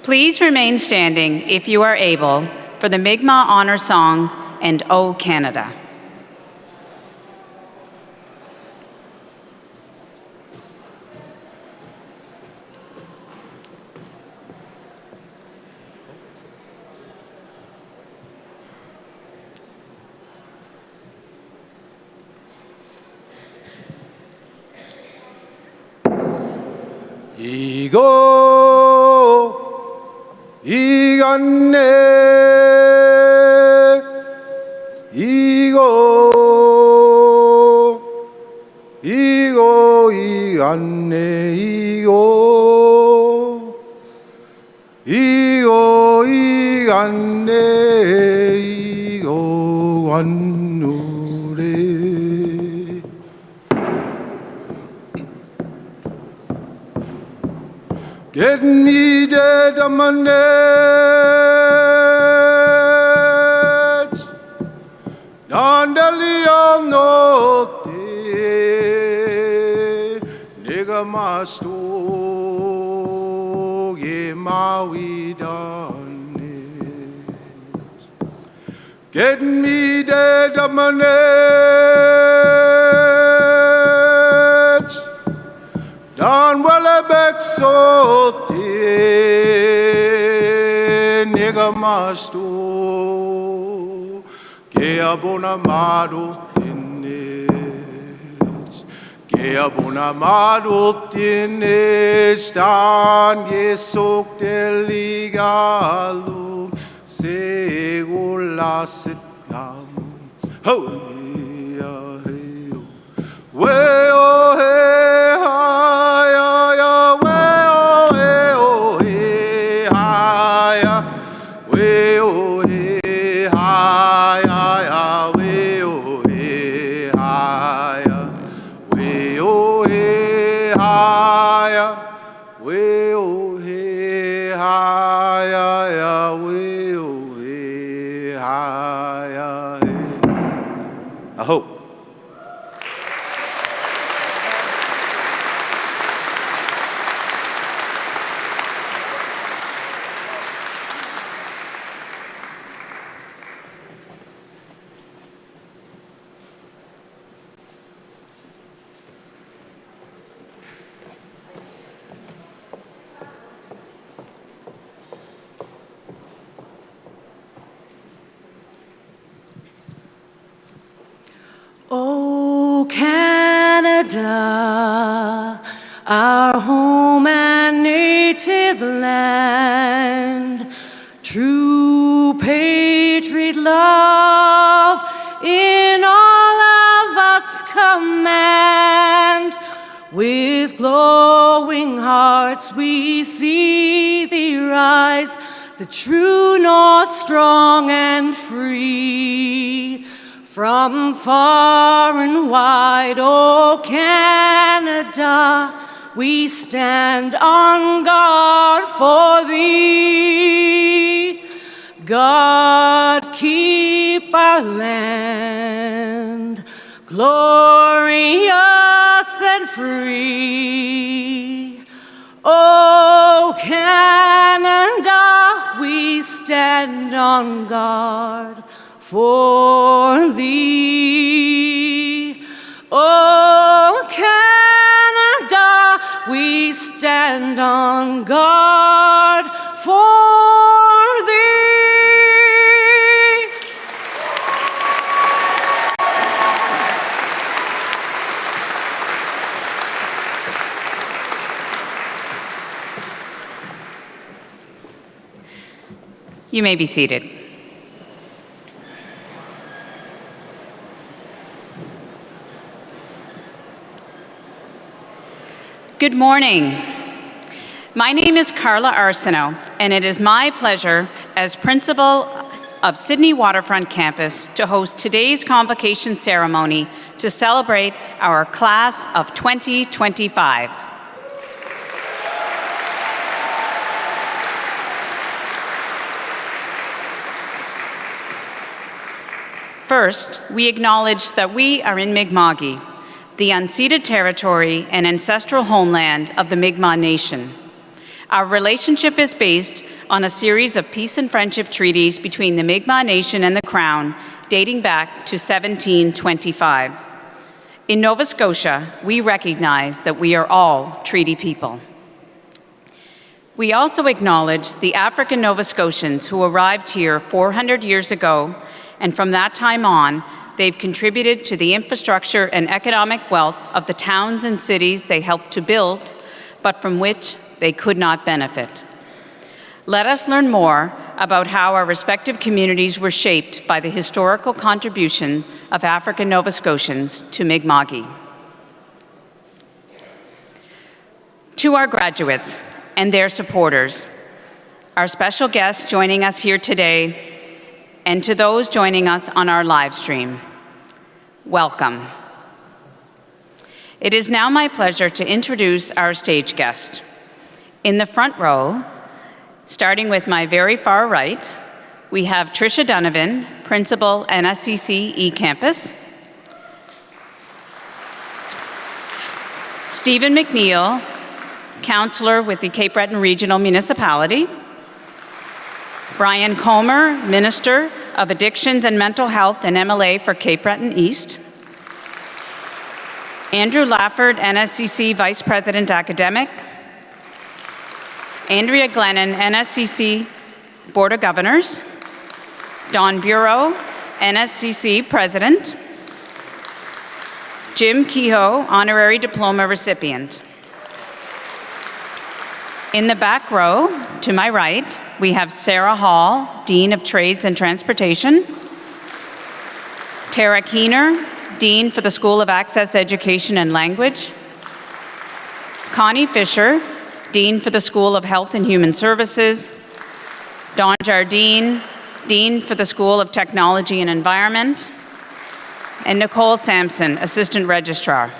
Please remain standing, if you are able, for the Mi'kmaq Honor Song and O Canada. 이간네 이간네 이간네 완누레 Get me dead on my net. Nandaliang note. Nega masto. Ye mawi danes. Get me dead on my net. Dan Wallabek sote nega masto que abona maro tienes dan yesok deligalo segula sitgam ho ya hey oh hey O Canada, our home and native land, true patriot love in all of us command. With glowing hearts we see thee rise, the true north strong and free. From far and wide, O Canada, we stand on guard for thee. God keep our land glorious and free. O Canada, we stand on guard for thee. O Canada, we stand on guard for thee. You may be seated. Good morning. My name is Carla Arsenault, and it is my pleasure as principal of Sydney Waterfront Campus to host today's convocation ceremony to celebrate our class of 2025. First, we acknowledge that we are in Mi'kma'ki, the unceded territory and ancestral homeland of the Mi'kmaq Nation. Our relationship is based on a series of peace and friendship treaties between the Mi'kmaq Nation and the Crown dating back to 1725. In Nova Scotia, we recognize that we are all treaty people. We also acknowledge the African Nova Scotians who arrived here 400 years ago, and from that time on, they've contributed to the infrastructure and economic wealth of the towns and cities they helped to build, but from which they could not benefit. Let us learn more about how our respective communities were shaped by the historical contribution of African Nova Scotians to Mi'kma'ki. To our graduates and their supporters, our special guests joining us here today, and to those joining us on our live stream, welcome. It is now my pleasure to introduce our stage guest. In the front row, starting with my very far right, we have Tricia Donovan, Principal, NSCC eCampus. Stephen McNeil, Councillor with the Cape Breton Regional Municipality. Brian Comer, Minister of Addictions and Mental Health and MLA for Cape Breton East. Andrew Lafford, NSCC Vice President Academic. Andrea Glennon, NSCC Board of Governors. Don Bureau, NSCC President. Jim Kehoe, Honorary Diploma recipient. In the back row, to my right, we have Sarah Hall, Dean of Trades and Transportation. Tara Keener, Dean for the School of Access Education and Language. Connie Fisher, Dean for the School of Health and Human Services. Dawn Jardine, Dean for the School of Technology and Environment. And Nicole Sampson, Assistant Registrar.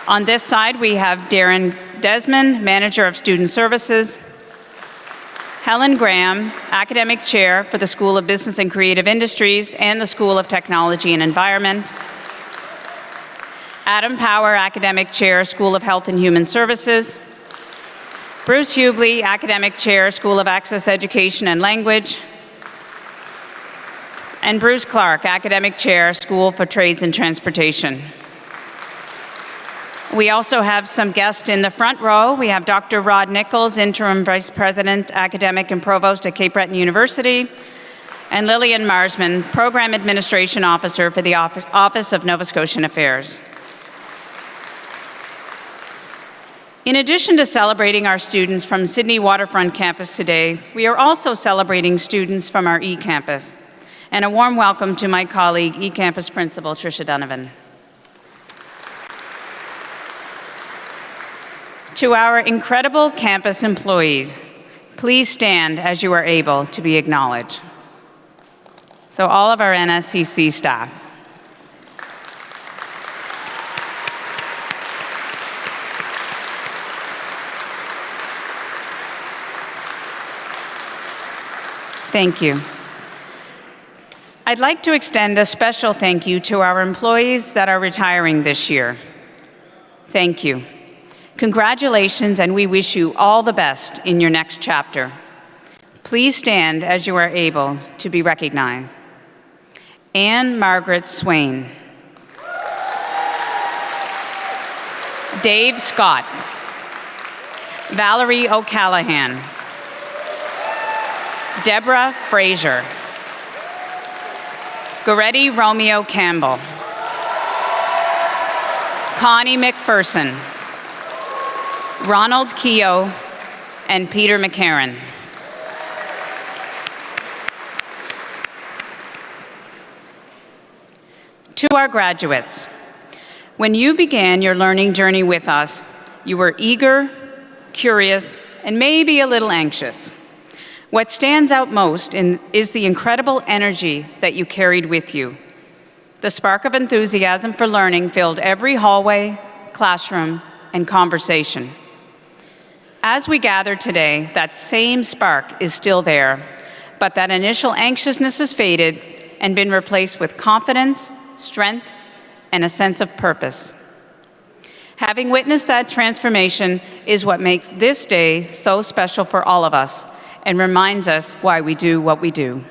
On this side, we have Darren Desmond, Manager of Student Services. Helen Graham, Academic Chair for the School of Business and Creative Industries and the School of Technology and Environment. Adam Power, Academic Chair, School of Health and Human Services. Bruce Hubley, Academic Chair, School of Access Education and Language. And Bruce Clark, Academic Chair, School for Trades and Transportation. We also have some guests in the front row. We have Dr. Rod Nichols, Interim Vice President, Academic and Provost at Cape Breton University, and Lillian Marsman, Program Administration Officer for the Office of Nova Scotian Affairs. In addition to celebrating our students from Sydney Waterfront campus today, we are also celebrating students from our eCampus. And a warm welcome to my colleague, eCampus Principal Tricia Donovan. To our incredible campus employees, please stand as you are able to be acknowledged. So all of our NSCC staff. Thank you. I'd like to extend a special thank you to our employees that are retiring this year. Thank you. Congratulations, and we wish you all the best in your next chapter. Please stand as you are able to be recognized. Anne Margaret Swain. Dave Scott. Valerie O'Callahan. Deborah Fraser. Goretti Romeo Campbell. Connie McPherson. Ronald Keogh and Peter McCarran. To our graduates, when you began your learning journey with us, you were eager, curious, and maybe a little anxious. What stands out most is the incredible energy that you carried with you. The spark of enthusiasm for learning filled every hallway, classroom, and conversation. As we gather today, that same spark is still there, but that initial anxiousness has faded and been replaced with confidence, strength, and a sense of purpose. Having witnessed that transformation is what makes this day so special for all of us and reminds us why we do what we do.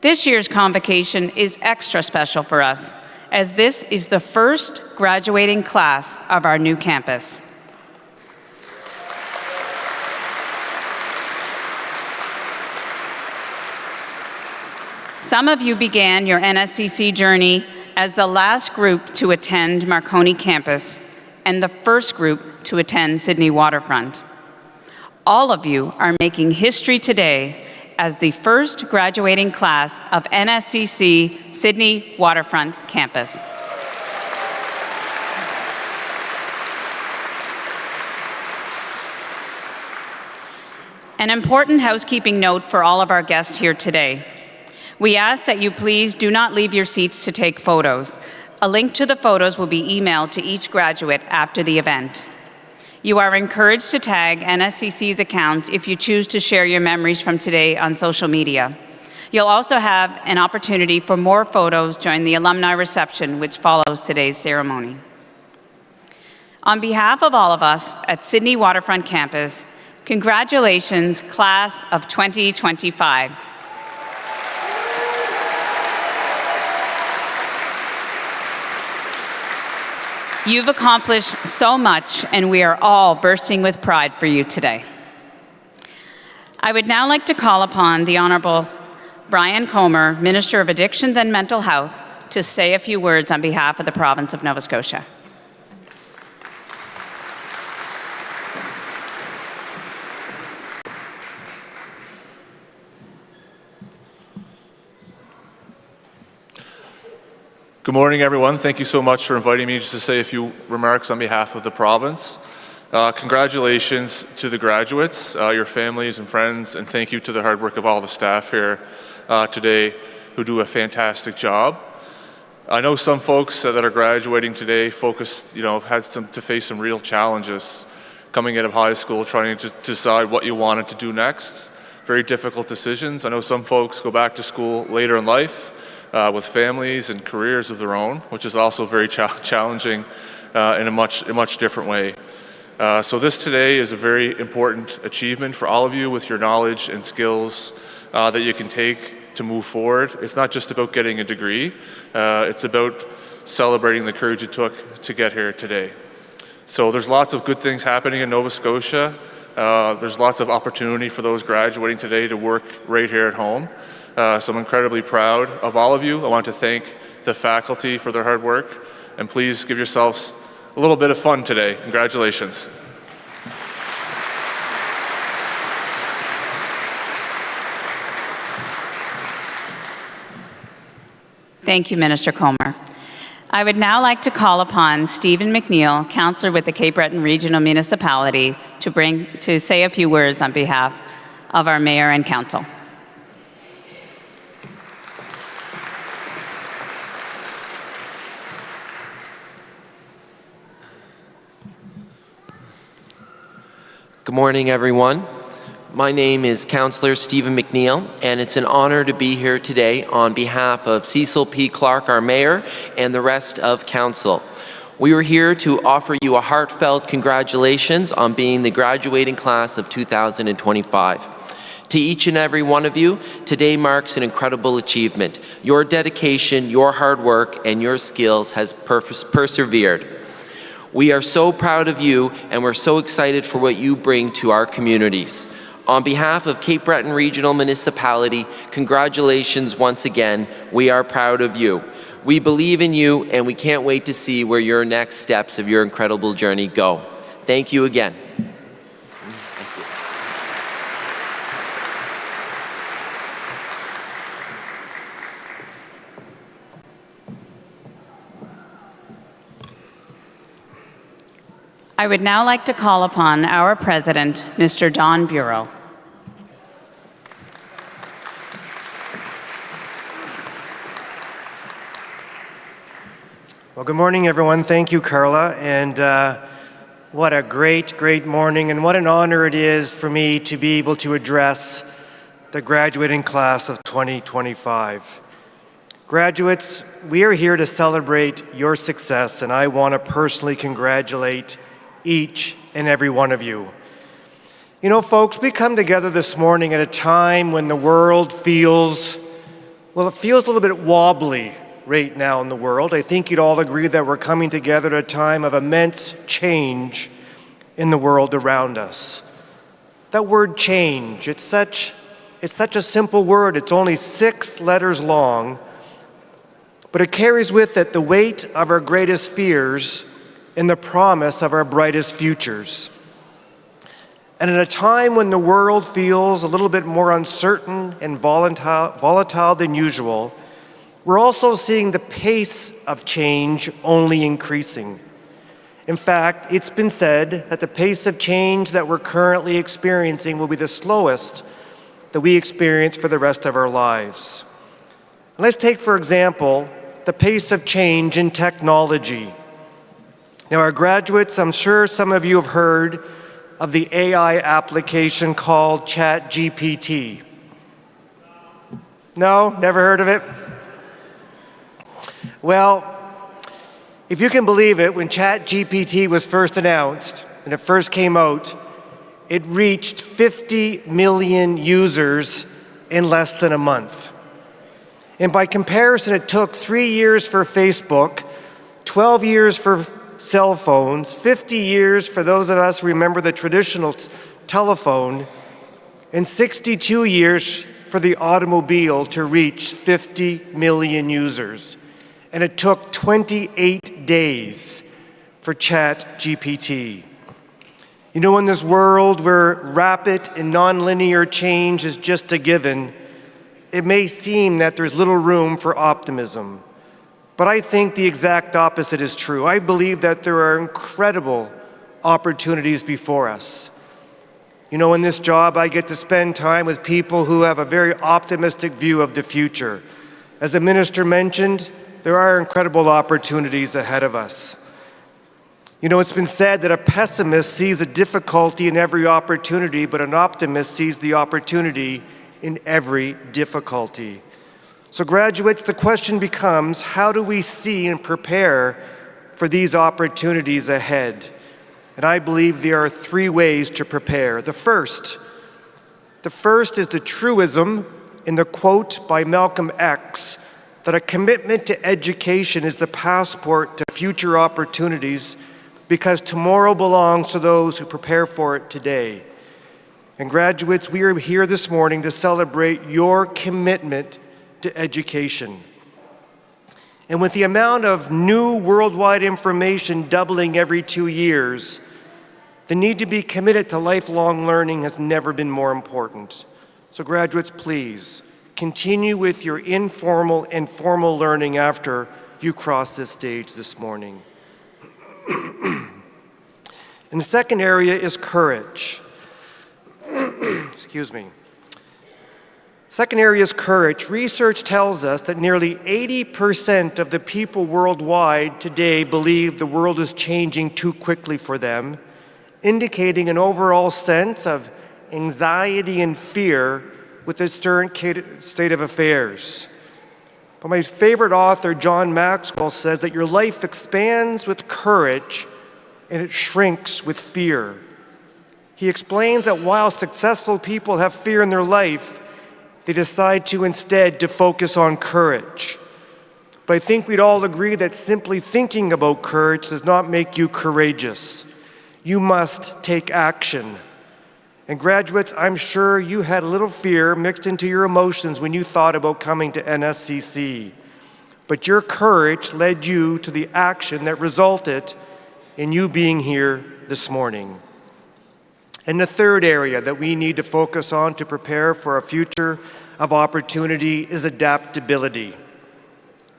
This year's Convocation is extra special for us, as this is the first graduating class of our new campus. Some of you began your NSCC journey as the last group to attend Marconi campus and the first group to attend Sydney Waterfront. All of you are making history today as the first graduating class of NSCC Sydney Waterfront campus. An important housekeeping note for all of our guests here today. We ask that you please do not leave your seats to take photos. A link to the photos will be emailed to each graduate after the event. You are encouraged to tag NSCC's account if you choose to share your memories from today on social media. You'll also have an opportunity for more photos during the alumni reception, which follows today's ceremony. On behalf of all of us at Sydney Waterfront Campus, congratulations, class of 2025. You've accomplished so much, and we are all bursting with pride for you today. I would now like to call upon the Honorable Brian Comer, Minister of Addictions and Mental Health, to say a few words on behalf of the province of Nova Scotia. Good morning, everyone. Thank you so much for inviting me just to say a few remarks on behalf of the province. Congratulations to the graduates, your families and friends, and thank you to the hard work of all the staff here today who do a fantastic job. I know some folks that are graduating today had to face some real challenges coming out of high school, trying to decide what you wanted to do next. Very difficult decisions. I know some folks go back to school later in life with families and careers of their own, which is also very challenging in a much different way. So this today is a very important achievement for all of you with your knowledge and skills that you can take to move forward. It's not just about getting a degree, it's about celebrating the courage it took to get here today. So there's lots of good things happening in Nova Scotia. There's lots of opportunity for those graduating today to work right here at home. So I'm incredibly proud of all of you. I want to thank the faculty for their hard work, and please give yourselves a little bit of fun today. Congratulations. Thank you, Minister Comer. I would now like to call upon Stephen McNeil, Councillor with the Cape Breton Regional Municipality, to say a few words on behalf of our Mayor and Council. Good morning, everyone. My name is Councillor Stephen McNeil, and it's an honor to be here today on behalf of Cecil P. Clark, our Mayor, and the rest of Council. We are here to offer you a heartfelt congratulations on being the graduating class of 2025. To each and every one of you, today marks an incredible achievement. Your dedication, your hard work, and your skills has persevered. We are so proud of you, and we're so excited for what you bring to our communities. On behalf of Cape Breton Regional Municipality, congratulations once again. We are proud of you. We believe in you, and we can't wait to see where your next steps of your incredible journey go. Thank you again. I would now like to call upon our President, Mr. Don Bureau. Well, good morning, everyone. Thank you, Carla. And what a great morning, and what an honor it is for me to be able to address the graduating class of 2025. Graduates, we are here to celebrate your success, and I want to personally congratulate each and every one of you. You know, folks, we come together this morning at a time when the world feels, well, it feels a little bit wobbly right now in the world. I think you'd all agree that we're coming together at a time of immense change in the world around us. That word change, it's such a simple word. It's only 6 letters long, but it carries with it the weight of our greatest fears and the promise of our brightest futures. And at a time when the world feels a little bit more uncertain and volatile than usual, we're also seeing the pace of change only increasing. In fact, it's been said that the pace of change that we're currently experiencing will be the slowest that we experience for the rest of our lives. Let's take, for example, the pace of change in technology. Now, our graduates, I'm sure some of you have heard of the AI application called ChatGPT. No? Never heard of it? Well, if you can believe it, when ChatGPT was first announced and it first came out, it reached 50 million users in less than a month. And by comparison, it took 3 years for Facebook, 12 years for cell phones, 50 years for those of us who remember the traditional telephone, and 62 years for the automobile to reach 50 million users. And it took 28 days for ChatGPT. You know, in this world where rapid and nonlinear change is just a given, it may seem that there's little room for optimism. But I think the exact opposite is true. I believe that there are incredible opportunities before us. You know, in this job, I get to spend time with people who have a very optimistic view of the future. As the minister mentioned, there are incredible opportunities ahead of us. You know, it's been said that a pessimist sees a difficulty in every opportunity, but an optimist sees the opportunity in every difficulty. So graduates, the question becomes, how do we see and prepare for these opportunities ahead? And I believe there are 3 ways to prepare. The first is the truism in the quote by Malcolm X that a commitment to education is the passport to future opportunities because tomorrow belongs to those who prepare for it today. And graduates, we are here this morning to celebrate your commitment to education. And with the amount of new worldwide information doubling every 2 years, the need to be committed to lifelong learning has never been more important. So graduates, please continue with your informal and formal learning after you cross this stage this morning. And the second area is courage. Excuse me. Second area is courage. Research tells us that nearly 80% of the people worldwide today believe the world is changing too quickly for them, indicating an overall sense of anxiety and fear with this current state of affairs. But my favorite author, John Maxwell, says that your life expands with courage and it shrinks with fear. He explains that while successful people have fear in their life, they decide to instead to focus on courage. But I think we'd all agree that simply thinking about courage does not make you courageous. You must take action. And graduates, I'm sure you had a little fear mixed into your emotions when you thought about coming to NSCC. But your courage led you to the action that resulted in you being here this morning. And the third area that we need to focus on to prepare for a future of opportunity is adaptability.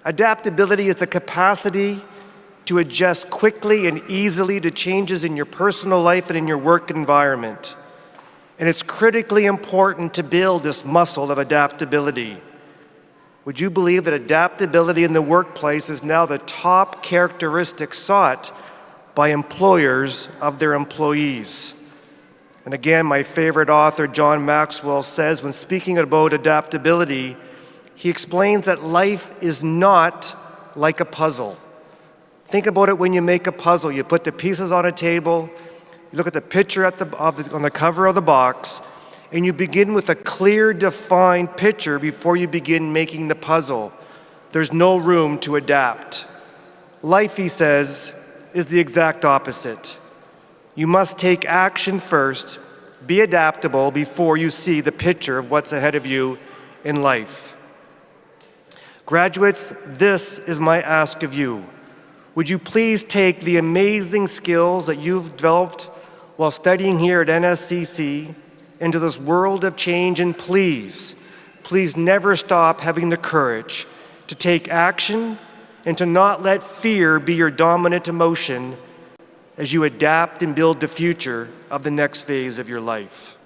Adaptability is the capacity to adjust quickly and easily to changes in your personal life and in your work environment. And it's critically important to build this muscle of adaptability. Would you believe that adaptability in the workplace is now the top characteristic sought by employers of their employees? And again, my favorite author, John Maxwell, says when speaking about adaptability, he explains that life is not like a puzzle. Think about it when you make a puzzle. You put the pieces on a table, you look at the picture on the cover of the box, and you begin with a clear, defined picture before you begin making the puzzle. There's no room to adapt. Life, he says, is the exact opposite. You must take action first, be adaptable before you see the picture of what's ahead of you in life. Graduates, this is my ask of you. Would you please take the amazing skills that you've developed while studying here at NSCC into this world of change, and please never stop having the courage to take action and to not let fear be your dominant emotion as you adapt and build the future of the next phase of your life.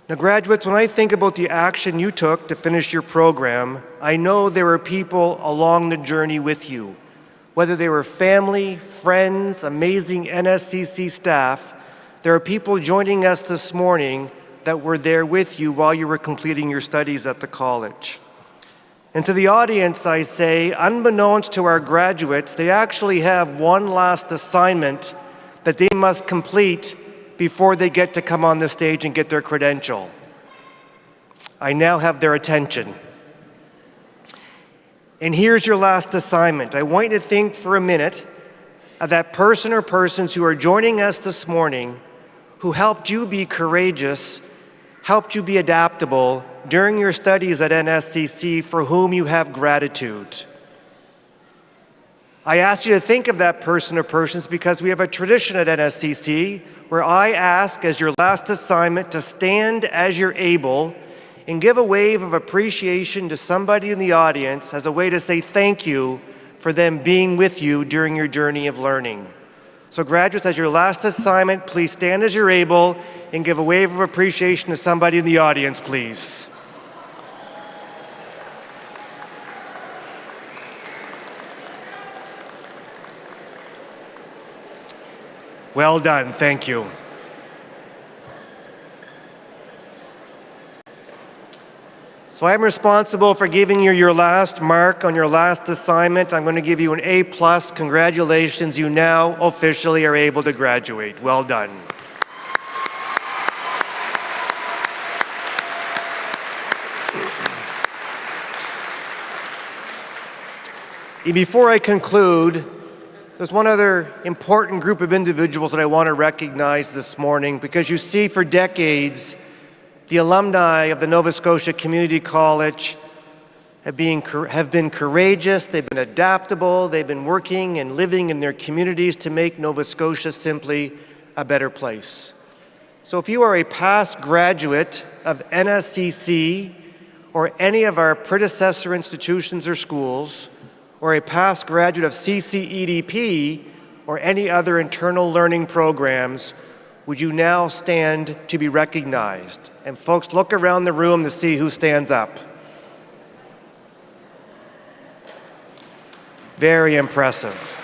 Now, graduates, when I think about the action you took to finish your program, I know there were people along the journey with you, whether they were family, friends, amazing NSCC staff. There are people joining us this morning that were there with you while you were completing your studies at the college. And to the audience, I say, unbeknownst to our graduates, they actually have one last assignment that they must complete before they get to come on the stage and get their credential. I now have their attention. And here's your last assignment. I want you to think for a minute of that person or persons who are joining us this morning who helped you be courageous, helped you be adaptable during your studies at NSCC, for whom you have gratitude. I asked you to think of that person or persons because we have a tradition at NSCC where I ask as your last assignment to stand as you're able and give a wave of appreciation to somebody in the audience as a way to say thank you for them being with you during your journey of learning. So graduates, as your last assignment, please stand as you're able and give a wave of appreciation to somebody in the audience, please. Well done, thank you. So I'm responsible for giving you your last mark on your last assignment. I'm going to give you an A+. Congratulations, you now officially are able to graduate. Well done. And before I conclude, there's one other important group of individuals that I want to recognize this morning, because you see, for decades, the alumni of the Nova Scotia Community College have been courageous, they've been adaptable, they've been working and living in their communities to make Nova Scotia simply a better place. So if you are a past graduate of NSCC or any of our predecessor institutions or schools, or a past graduate of CCEDP or any other internal learning programs, would you now stand to be recognized? And folks, look around the room to see who stands up. Very impressive.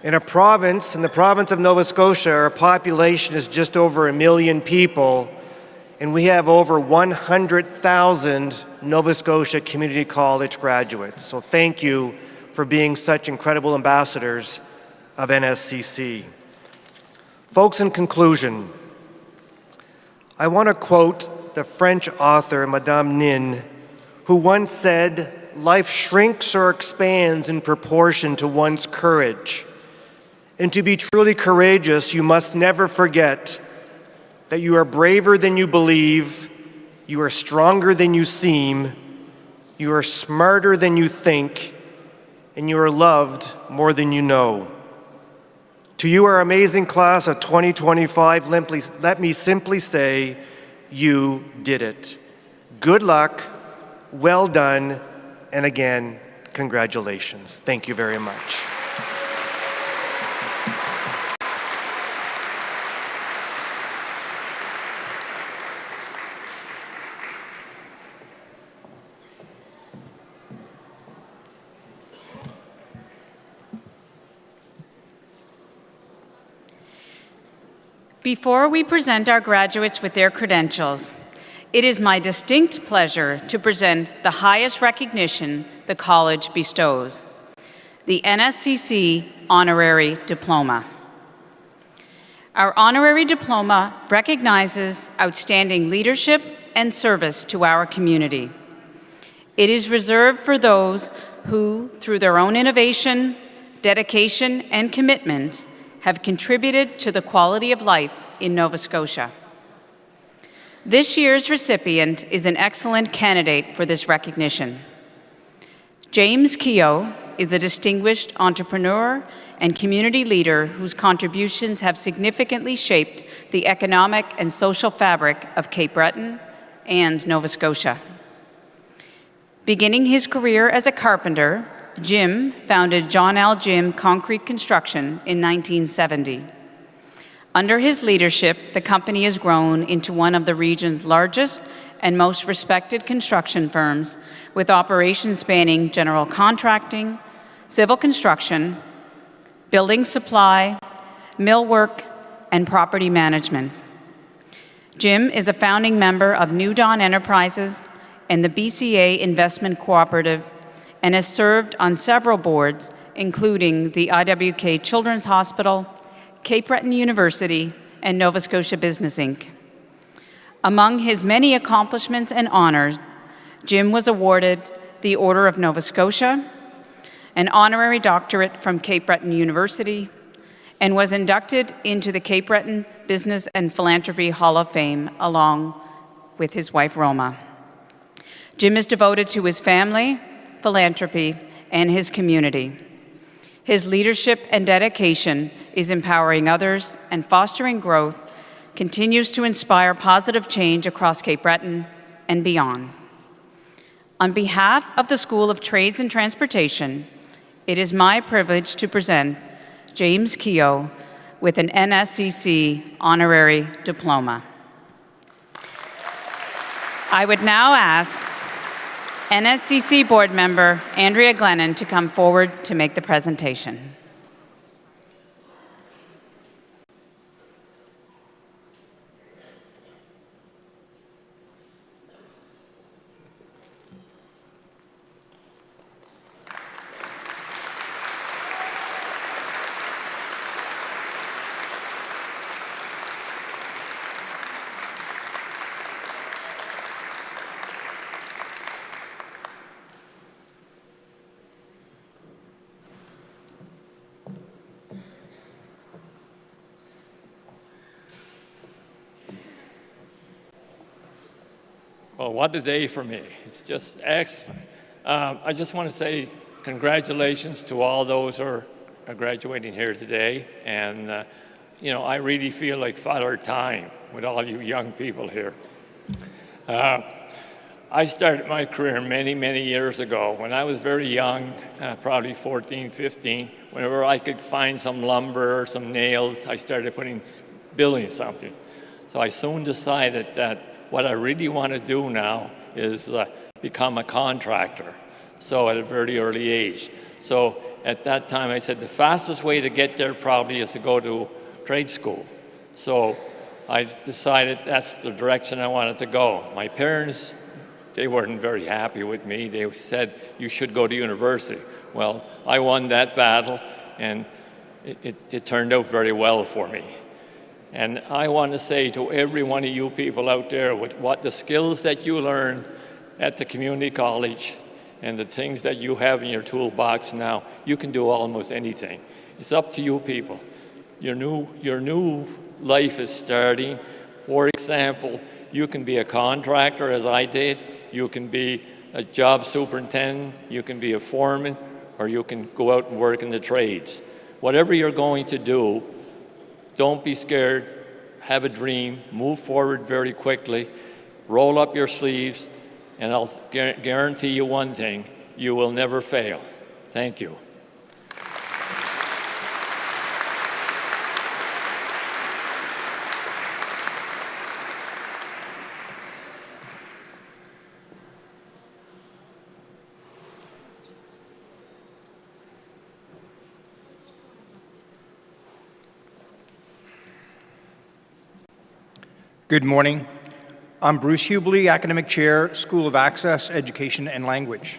In the province of Nova Scotia, our population is just over 1 million people, and we have over 100,000 Nova Scotia Community College graduates. So thank you for being such incredible ambassadors of NSCC. Folks, in conclusion, I want to quote the French author Madame Nin, who once said, "Life shrinks or expands in proportion to one's courage. And to be truly courageous, you must never forget that you are braver than you believe, you are stronger than you seem, you are smarter than you think, and you are loved more than you know." To you, our amazing class of 2025, let me simply say, you did it. Good luck, well done, and again, congratulations. Thank you very much. Before we present our graduates with their credentials, it is my distinct pleasure to present the highest recognition the college bestows, the NSCC Honorary Diploma. Our honorary diploma recognizes outstanding leadership and service to our community. It is reserved for those who, through their own innovation, dedication, and commitment, have contributed to the quality of life in Nova Scotia. This year's recipient is an excellent candidate for this recognition. James Keogh is a distinguished entrepreneur and community leader whose contributions have significantly shaped the economic and social fabric of Cape Breton and Nova Scotia. Beginning his career as a carpenter, Jim founded John L. Jim Concrete Construction in 1970. Under his leadership, the company has grown into one of the region's largest and most respected construction firms, with operations spanning general contracting, civil construction, building supply, millwork, and property management. Jim is a founding member of New Dawn Enterprises and the BCA Investment Cooperative, and has served on several boards, including the IWK Children's Hospital, Cape Breton University, and Nova Scotia Business Inc. Among his many accomplishments and honors, Jim was awarded the Order of Nova Scotia, an honorary doctorate from Cape Breton University, and was inducted into the Cape Breton Business and Philanthropy Hall of Fame along with his wife Roma. Jim is devoted to his family, philanthropy, and his community. His leadership and dedication is empowering others and fostering growth, continues to inspire positive change across Cape Breton and beyond. On behalf of the School of Trades and Transportation, it is my privilege to present James Keogh with an NSCC Honorary Diploma. I would now ask NSCC Board Member Andrea Glennon to come forward to make the presentation. Well, what a day for me. It's just excellent. I just want to say congratulations to all those who are graduating here today. And, you know, I really feel like Father Time with all you young people here. I started my career many, many years ago. When I was very young, probably 14, 15, whenever I could find some lumber or some nails, I started building something. So I soon decided that what I really want to do now is become a contractor, so at a very early age. So at that time I said the fastest way to get there probably is to go to trade school. So I decided that's the direction I wanted to go. My parents, they weren't very happy with me. They said, you should go to university. Well, I won that battle, and it turned out very well for me. And I want to say to every one of you people out there, with what the skills that you learned at the community college and the things that you have in your toolbox now, you can do almost anything. It's up to you people. Your new life is starting. For example, you can be a contractor, as I did. You can be a job superintendent. You can be a foreman, or you can go out and work in the trades. Whatever you're going to do, don't be scared, have a dream, move forward very quickly, roll up your sleeves, and I'll guarantee you one thing, you will never fail. Thank you. Good morning. I'm Bruce Hubley, Academic Chair, School of Access, Education and Language.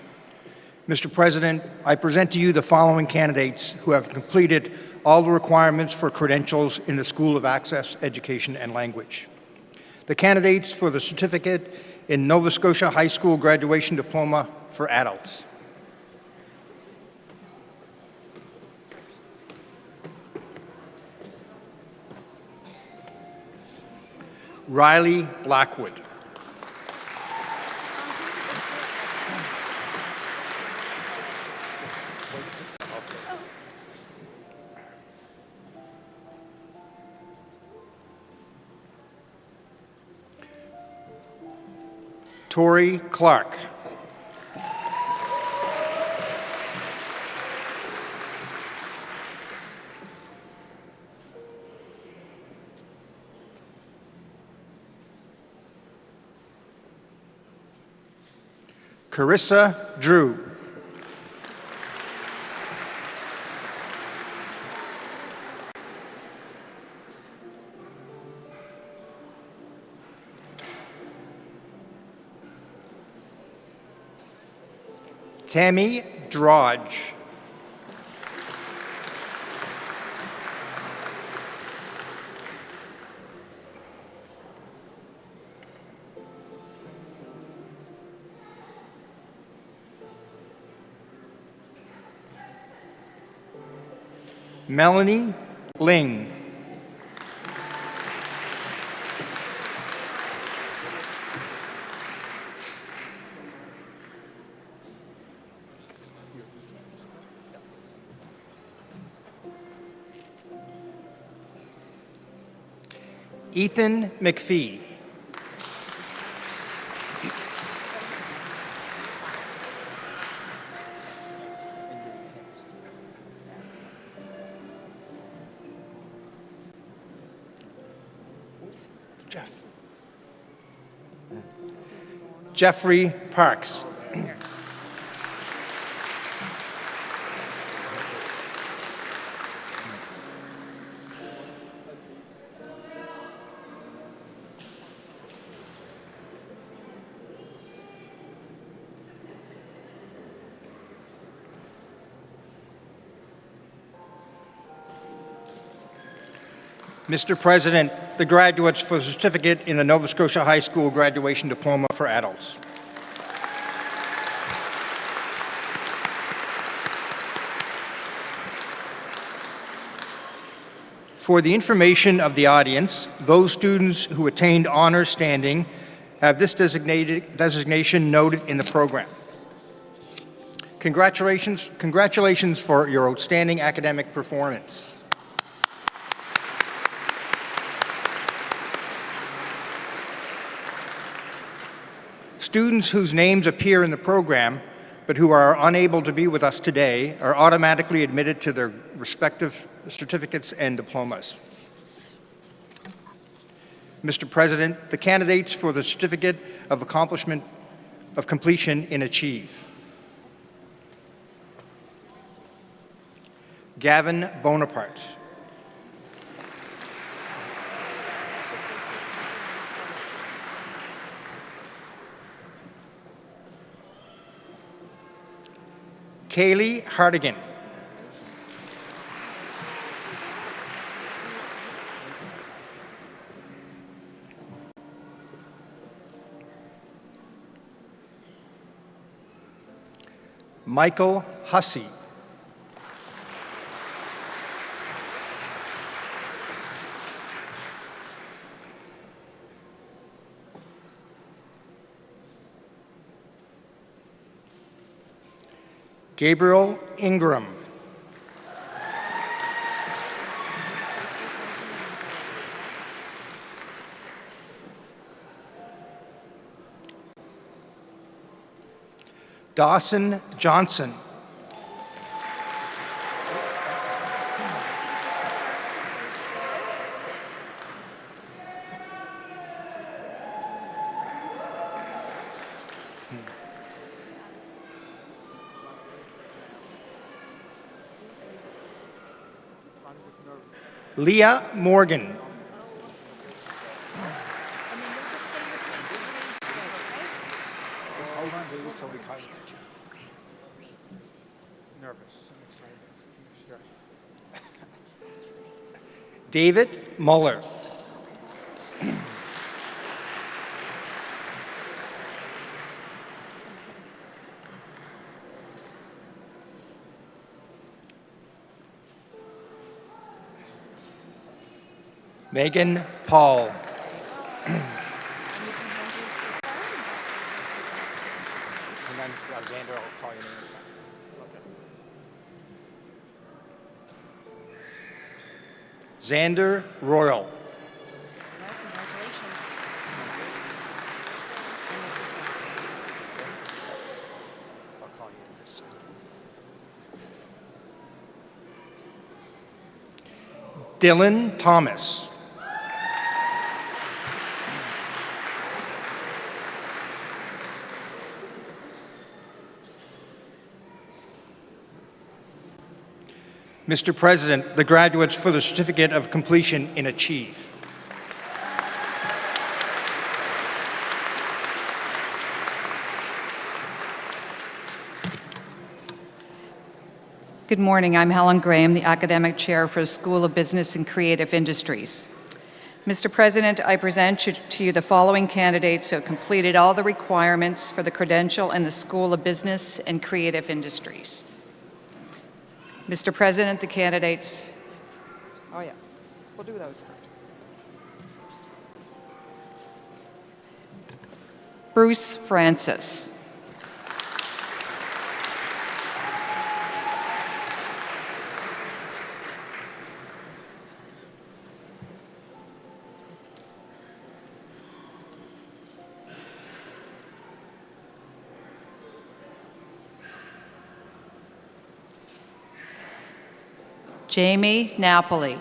Mr. President, I present to you the following candidates who have completed all the requirements for credentials in the School of Access, Education and Language. The candidates for the certificate in Nova Scotia High School Graduation Diploma for Adults. Riley Blackwood. Tori Clark. Carissa Drew. Tammy Drodge. Melanie Ling. Ethan McPhee. Jeffrey Parks. Mr. President, the graduates for the certificate in the Nova Scotia High School Graduation Diploma for Adults. For the information of the audience, those students who attained honor standing have this designation noted in the program. Congratulations for your outstanding academic performance. Students whose names appear in the program but who are unable to be with us today are automatically admitted to their respective certificates and diplomas. Mr. President, the candidates for the Certificate of Accomplishment of Completion in Achieve. Gavin Bonaparte. Kaylee Hardigan. Michael Hussey. Gabriel Ingram. Dawson Johnson. Leah Morgan. Hold on, David, so we kind of nervous. I'm excited. Sure. David Muller. Megan Paul. And then Alexander, I'll call you in a second. Xander Royal. Congratulations. And this is last. I'll call you in a second. Dylan Thomas. Mr. President, the graduates for the Certificate of Completion in Achieve. Good morning. I'm Helen Graham, the Academic Chair for the School of Business and Creative Industries. Mr. President, I present to you the following candidates who have completed all the requirements for the credential in the School of Business and Creative Industries. Mr. President, the candidates... Oh, yeah. We'll do those first. Bruce Francis. Jamie Napoli.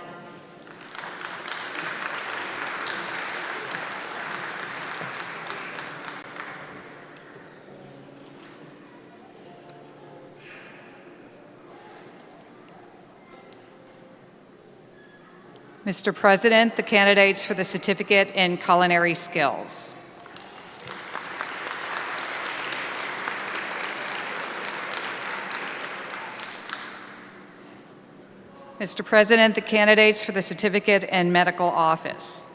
Mr. President, the candidates for the Certificate in Culinary Skills. Mr. President, the candidates for the Certificate in Medical Office.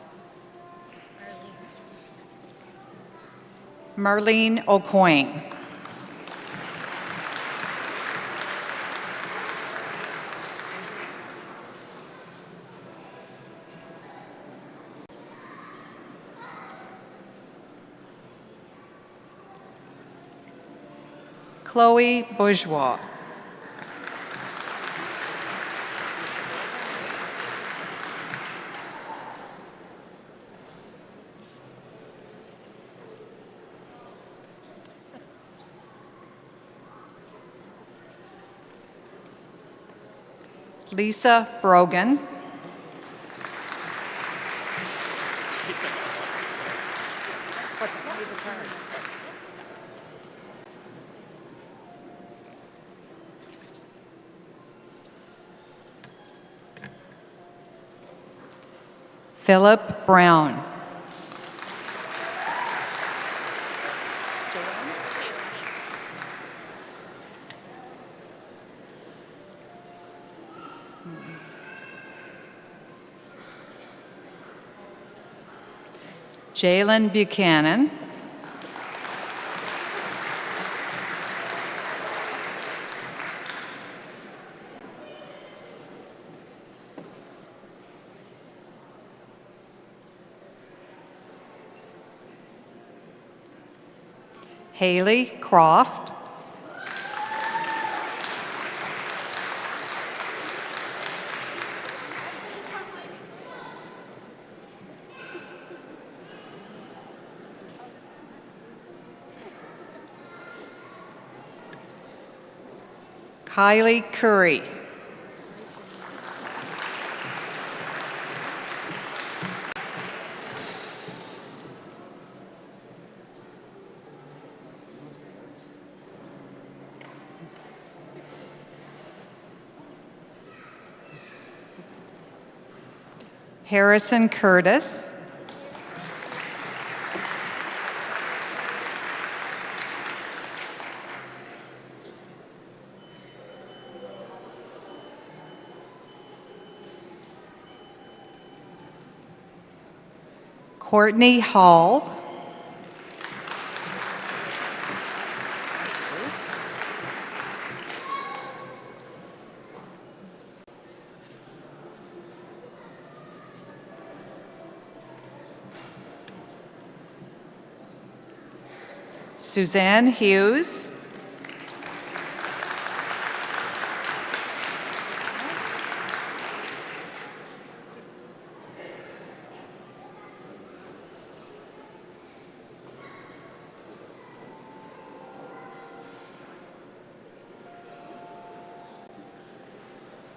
Marlene O'Coin. Chloe Bourgeois. Lisa Brogan. Philip Brown. Jalen Buchanan. Haley Croft. Kylie Curry. Harrison Curtis. Courtney Hall. Suzanne Hughes.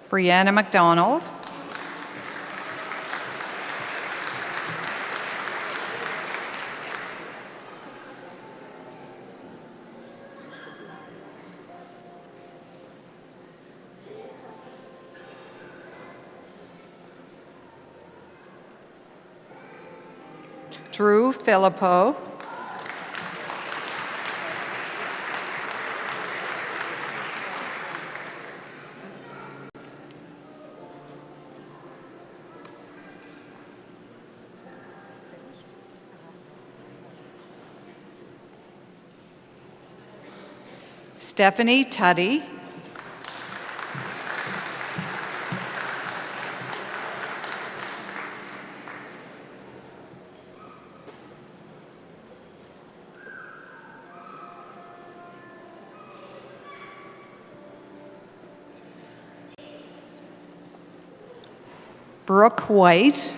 Brianna McDonald. Drew Filippo. Stephanie Tuddy. Brooke White.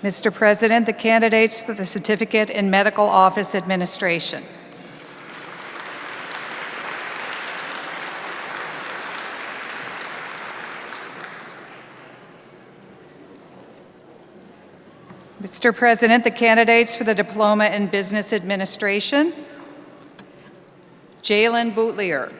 Mr. President, the candidates for the Certificate in Medical Office Administration. Mr. President, the candidates for the Diploma in Business Administration. Jalen Boutlier.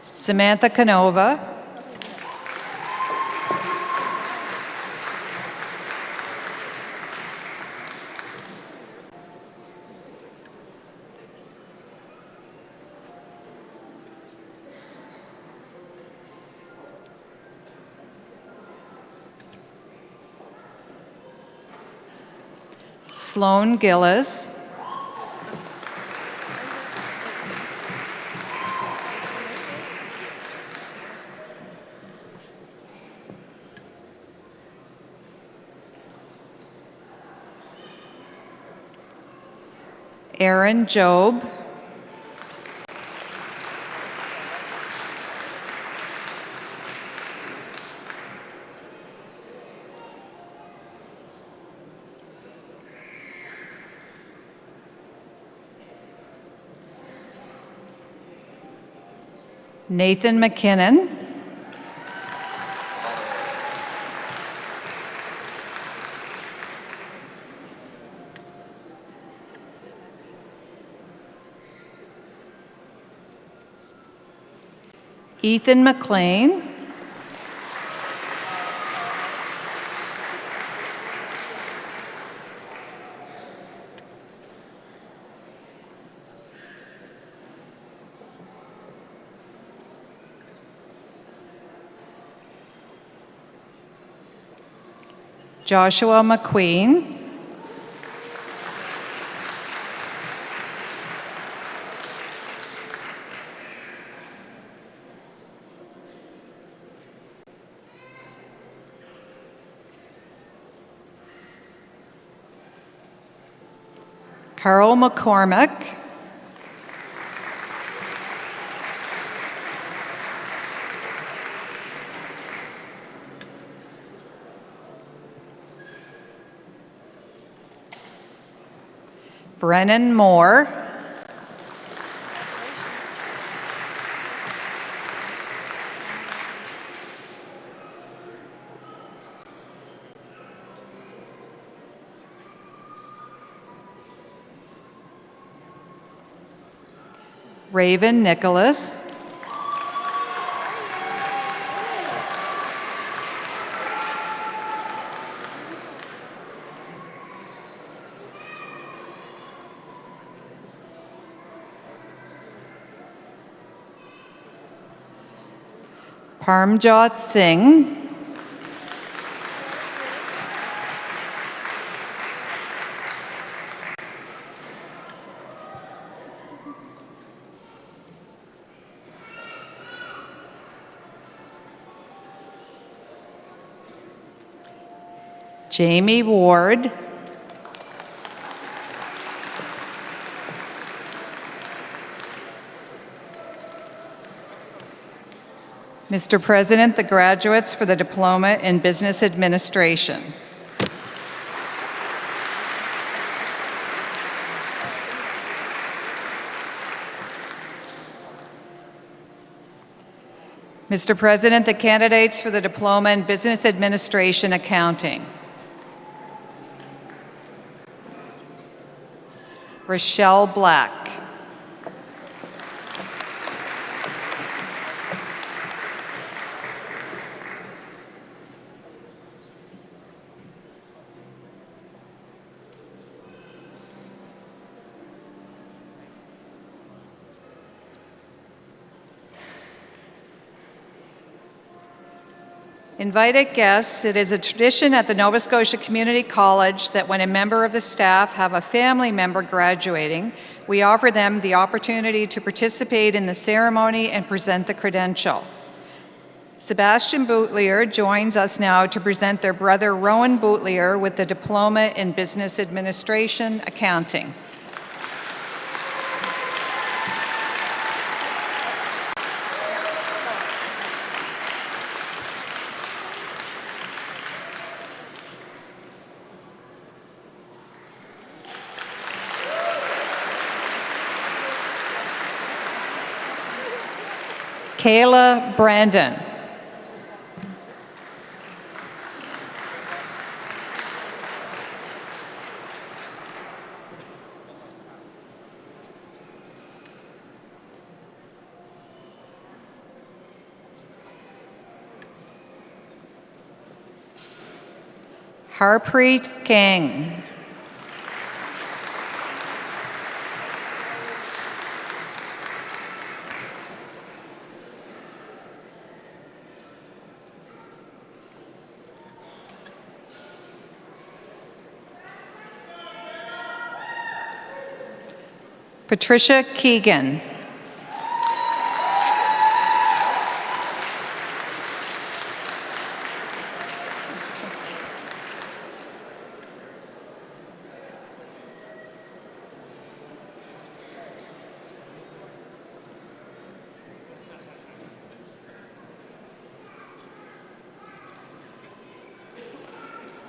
Samantha Canova. Sloan Gillis. Aaron Job. Nathan McKinnon. Ethan McLean. Joshua McQueen. Carl McCormick. Brennan Moore. Raven Nicholas. Parmjot Singh, Jamie Ward, Mr. President, the graduates for the Diploma in Business Administration. Mr. President, the candidates for the Diploma in Business Administration Accounting. Rochelle Black. Invited guests, it is a tradition at the Nova Scotia Community College that when a member of the staff have a family member graduating, we offer them the opportunity to participate in the ceremony and present the credential. Sebastian Boutlier joins us now to present their brother Rowan Boutlier with the Diploma in Business Administration Accounting. Kayla Brandon. Harpreet King. Patricia Keegan.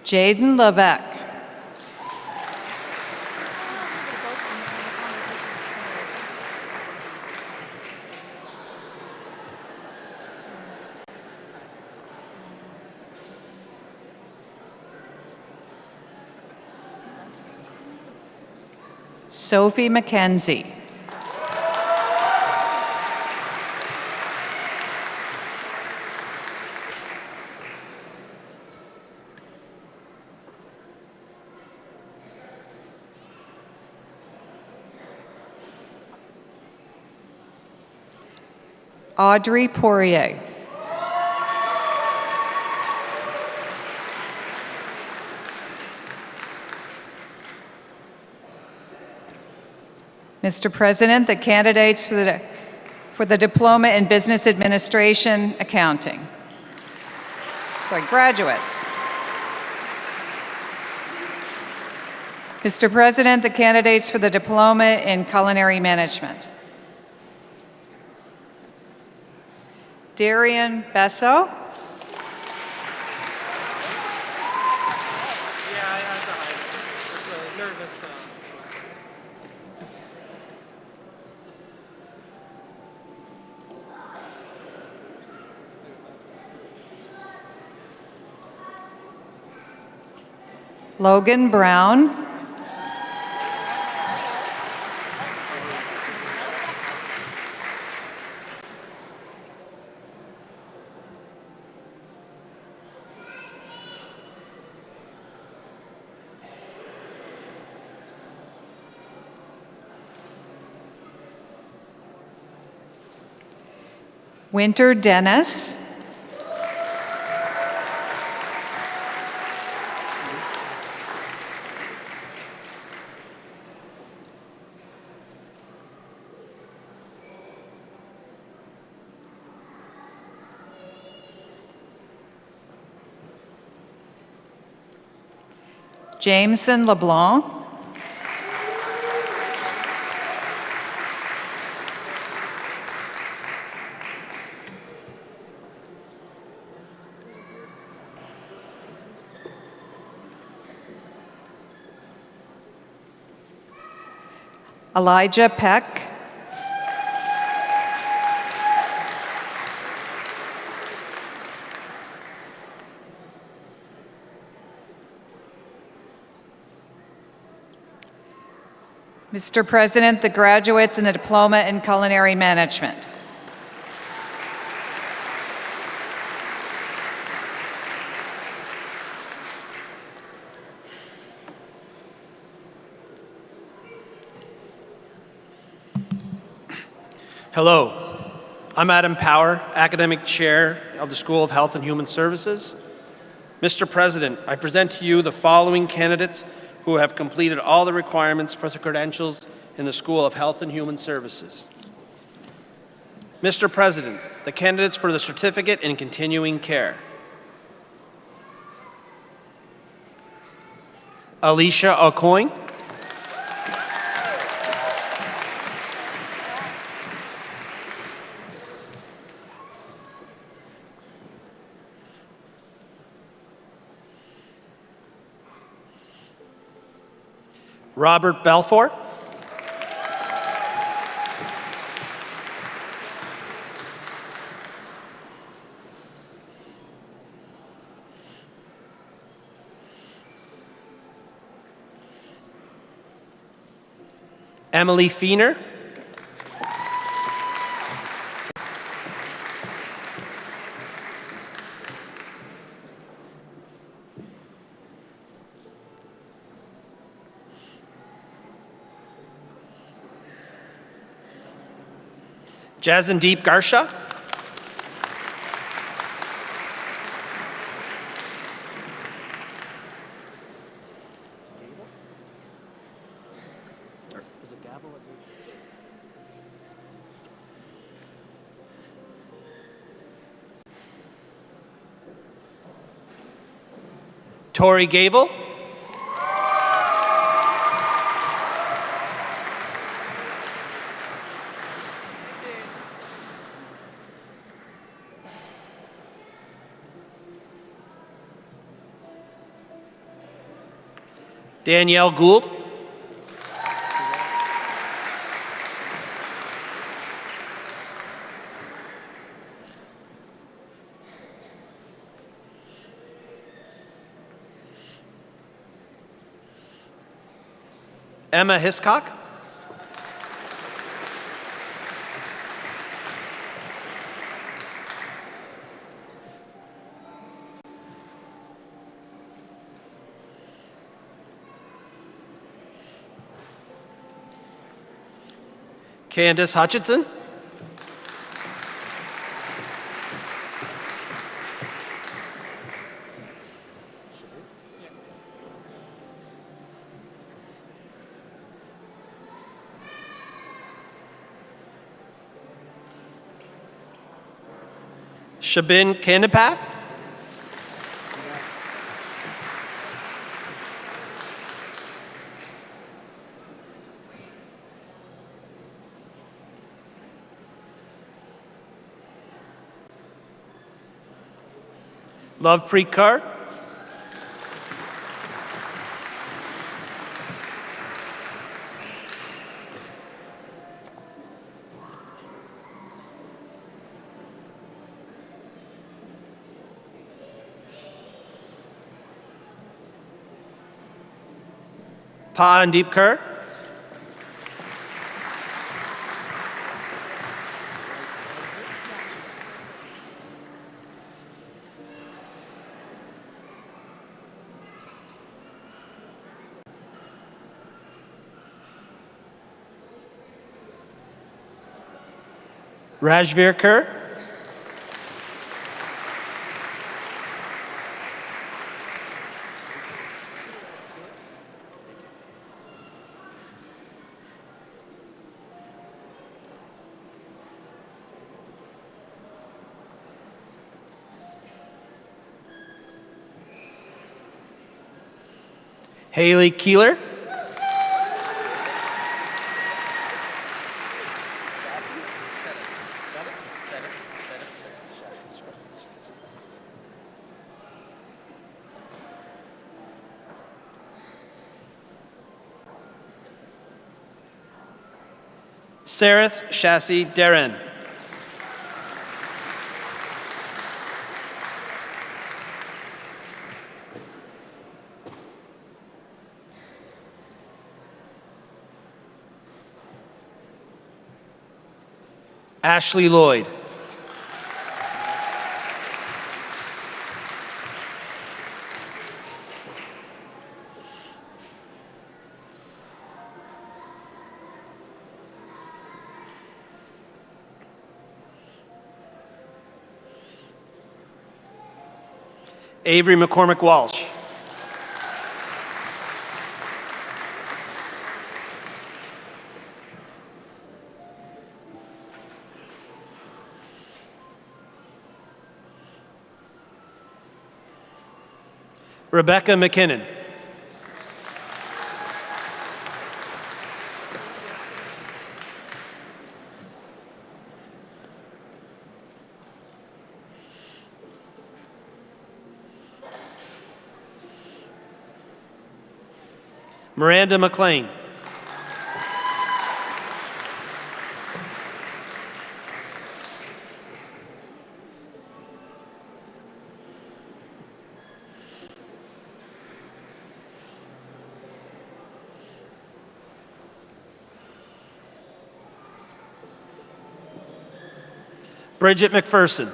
Jaden Levesque. Sophie McKenzie. Audrey Poirier. Mr. President, the candidates for the Diploma in Business Administration Accounting. Sorry, graduates. Mr. President, the candidates for the Diploma in Culinary Management. Darian Besso. Yeah, I had to hide it. It's a nervous. Logan Brown. Winter Dennis. Jameson LeBlanc. Elijah Peck. Mr. President, the graduates in the Diploma in Culinary Management. Hello, I'm Adam Power, Academic Chair of the School of Health and Human Services. Mr. President, I present to you the following candidates who have completed all the requirements for the credentials in the School of Health and Human Services. Mr. President, the candidates for the Certificate in Continuing Care. Alicia Aucoin. Robert Belfour. Emily Feener. Jazendeep Garsha. Tori Gable. Danielle Gould. Emma Hiscock. Candace Hutchinson. Shabin Kandapath. Lovepreet Kaur. Paandeep Kaur. Rajveer Kaur. Haley Keeler. Sareth Chassie Darren. Ashley Lloyd. Avery McCormick Walsh. Rebecca McKinnon. Miranda McLean. Bridget McPherson.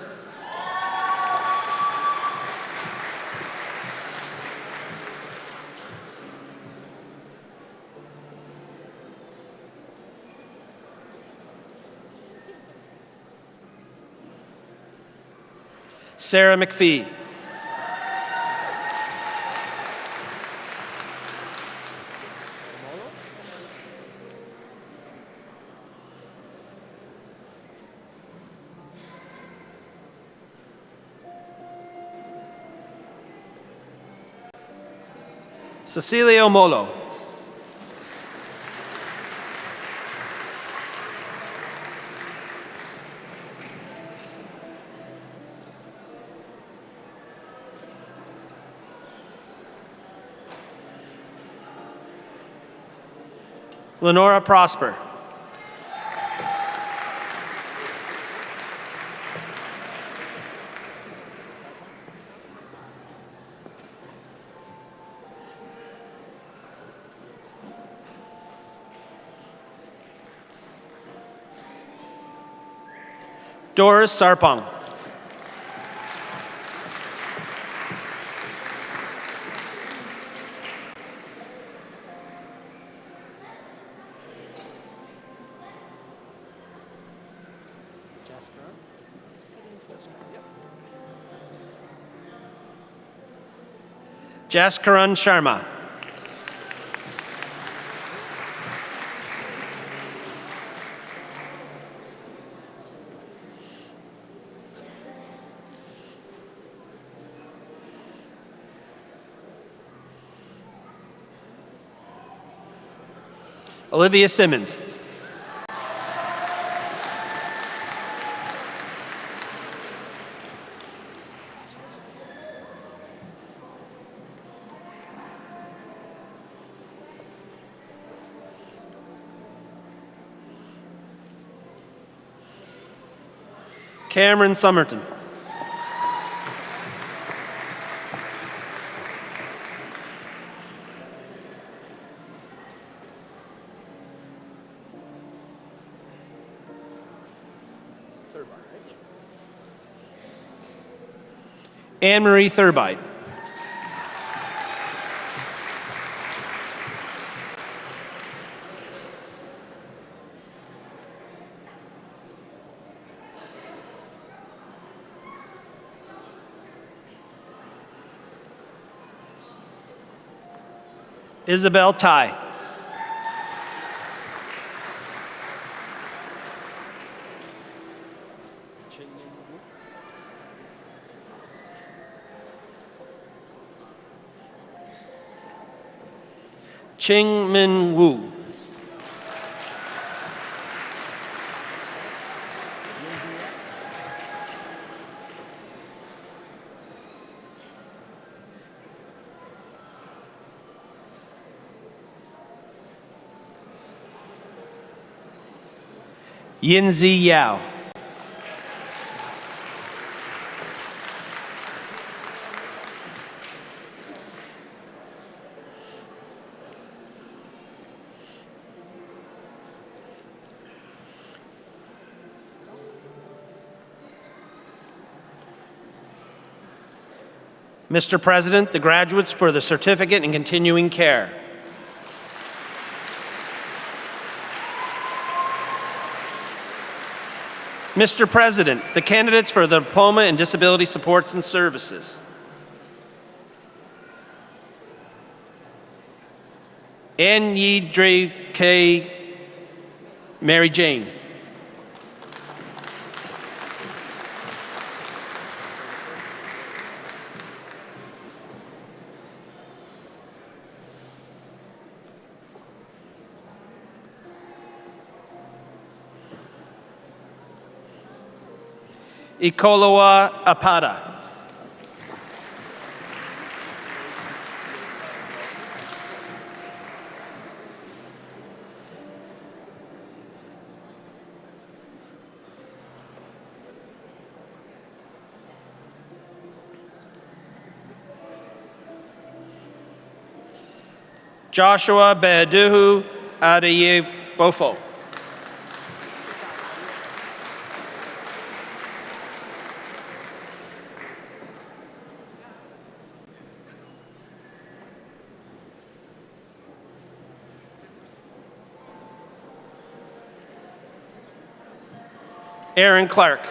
Sarah McPhee. Cecilia Omolo. Lenora Prosper. Doris Sarpong. Jaskaran Sharma. Olivia Simmons. Cameron Somerton. Anne-Marie Thurbide. Isabel Tai. Ching Min Wu. Yinzi Yao. Mr. President, the graduates for the certificate in continuing care. Mr. President, the candidates for the diploma in disability supports and services. Ann Yi Dre K. Mary Jane. Ikoloa Apada. Joshua Beduhu Adeye Bofo. Aaron Clark.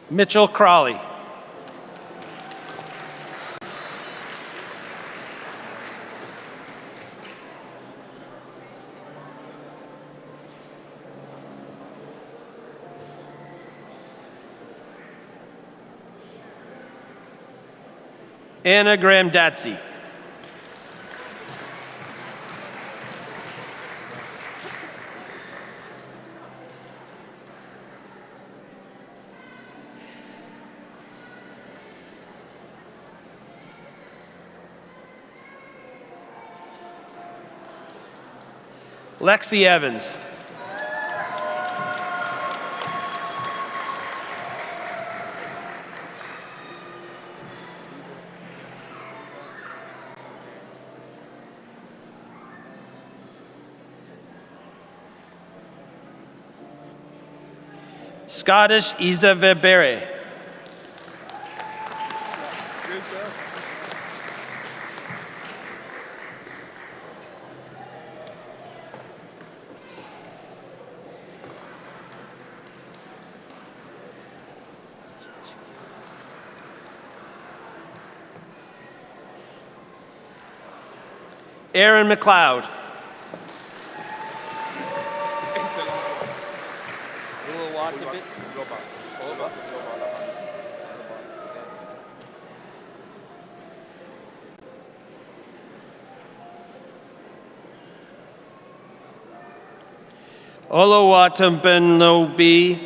Mitchell Crawley. Anna Graham Datsey. Lexi Evans. Scottish Isa Verbere. Aaron McLeod. Oluwatombenobi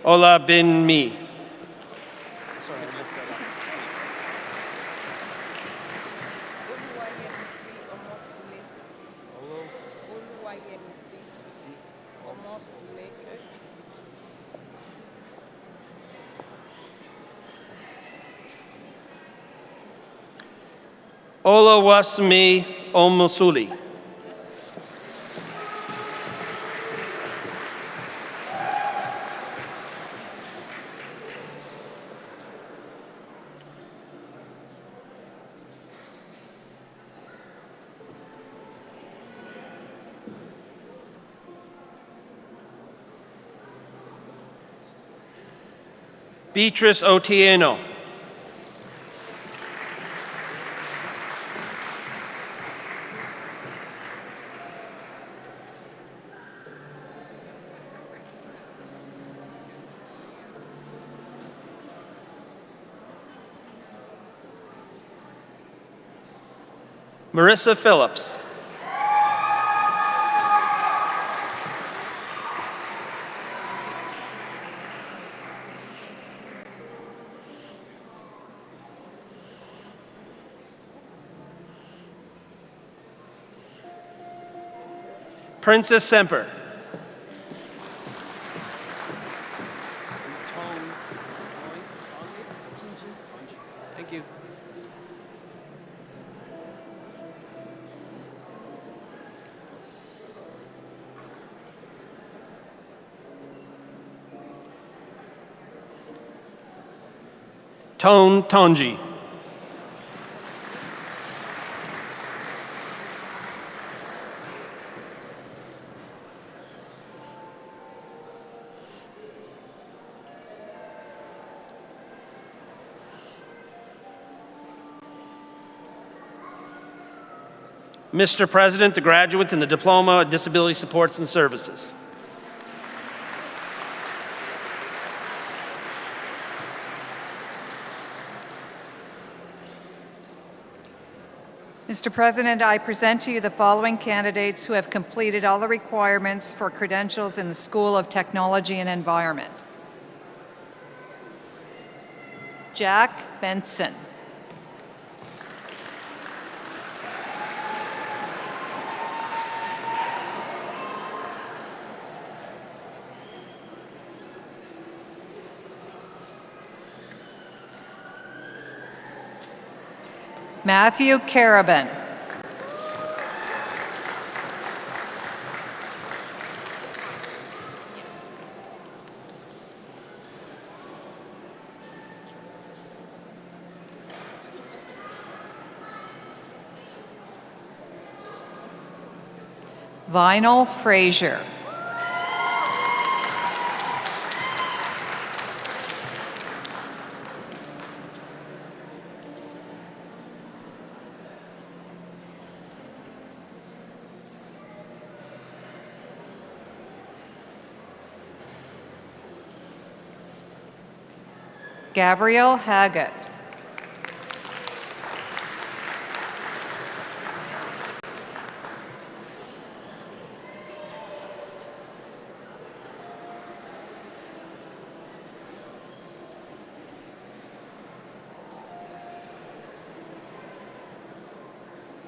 Olabinmi. Olawasmi Omosuli. Beatrice Otieno. Marissa Phillips. Princess Semper. Thank you. Tone Tonji. Mr. President, the graduates in the Diploma of Disability Supports and Services. Mr. President, I present to you the following candidates who have completed all the requirements for credentials in the School of Technology and Environment. Jack Benson. Matthew Carabin. Vinyl Frazier. Gabrielle Haggett.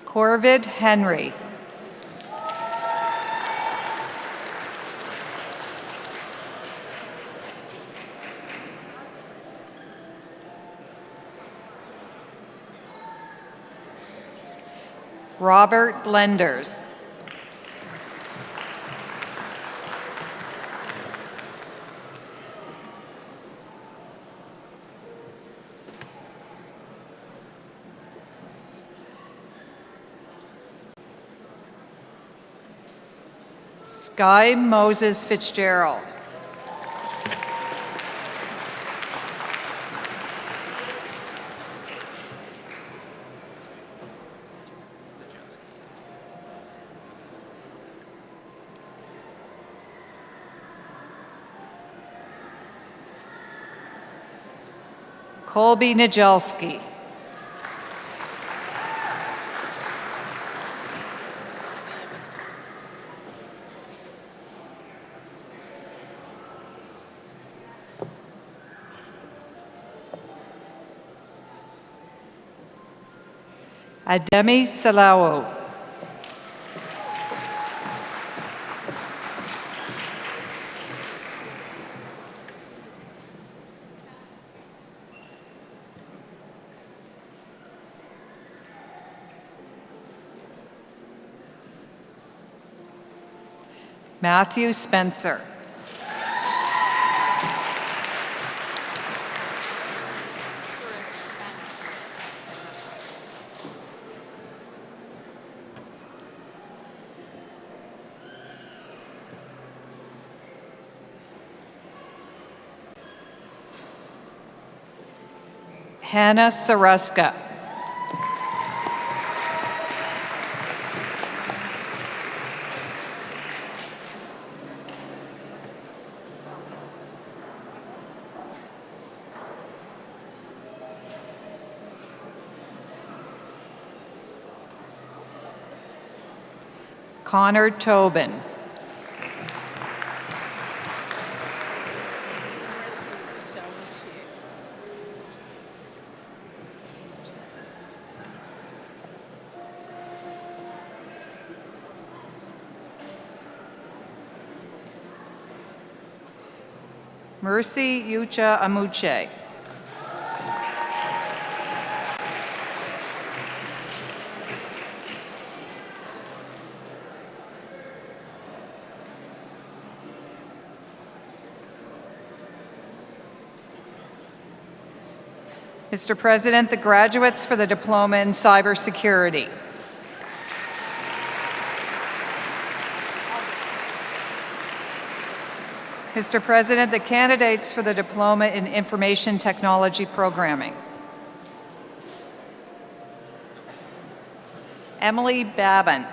Corvid Henry. Robert Lenders. Sky Moses Fitzgerald. Colby Nijelski. Ademi Salawo. Matthew Spencer. Hannah Saruska. Connor Tobin. Mercy Yucha Amuche. Mr. President, the graduates for the Diploma in Cybersecurity. Mr. President, the candidates for the Diploma in Information Technology Programming. Emily Babin.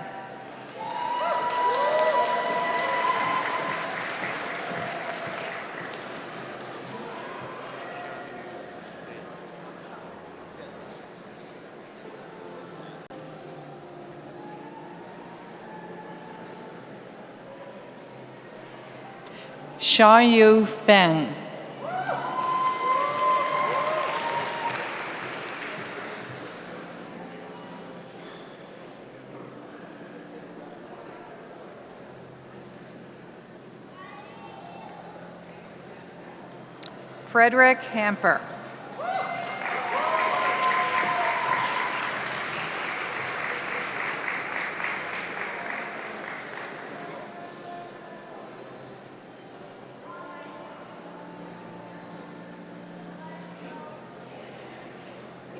Xiaoyu Feng. Frederick Hamper.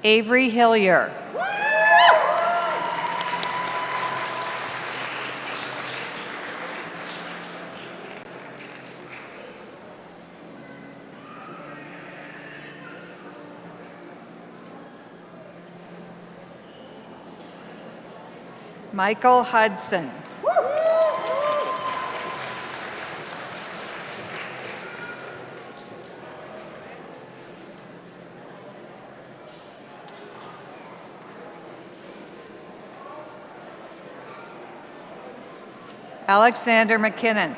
Avery Hillier. Michael Hudson. Alexander McKinnon.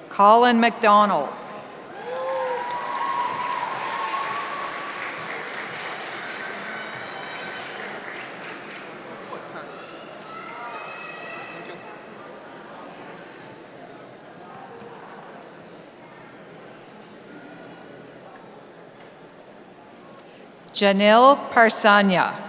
Colin McDonald. Janil Parsanya.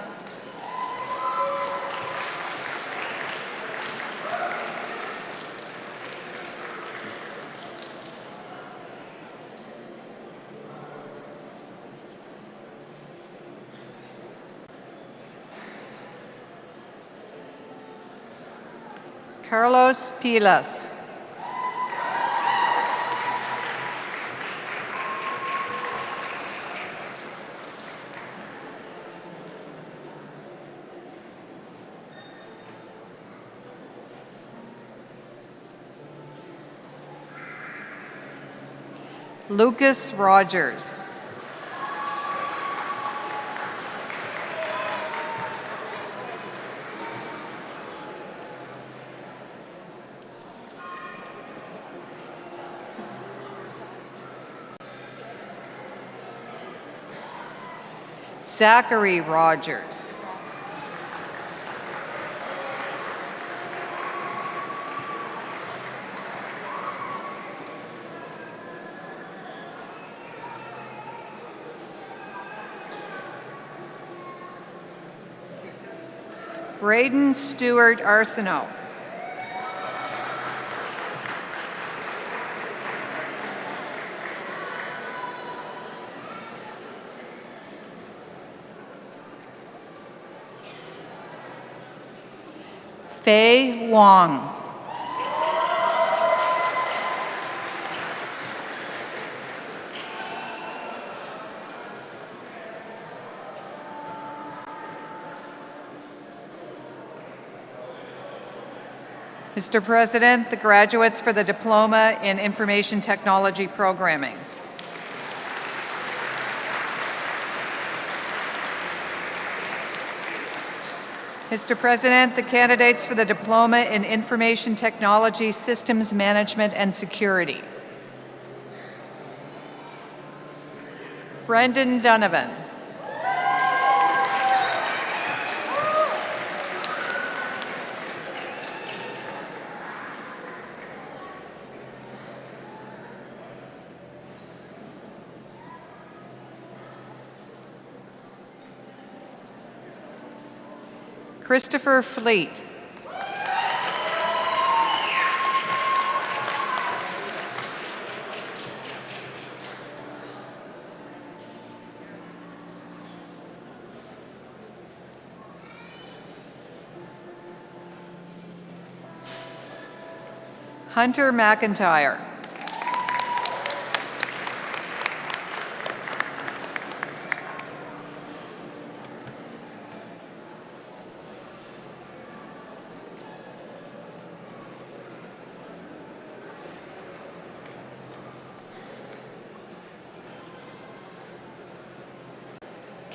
Carlos Pilas. Lucas Rogers. Zachary Rogers. Braden Stewart Arsenault. Fei Wong. Mr. President, the graduates for the Diploma in Information Technology Programming. Mr. President, the candidates for the Diploma in Information Technology Systems Management and Security. Brendan Donovan. Christopher Fleet. Hunter McIntyre.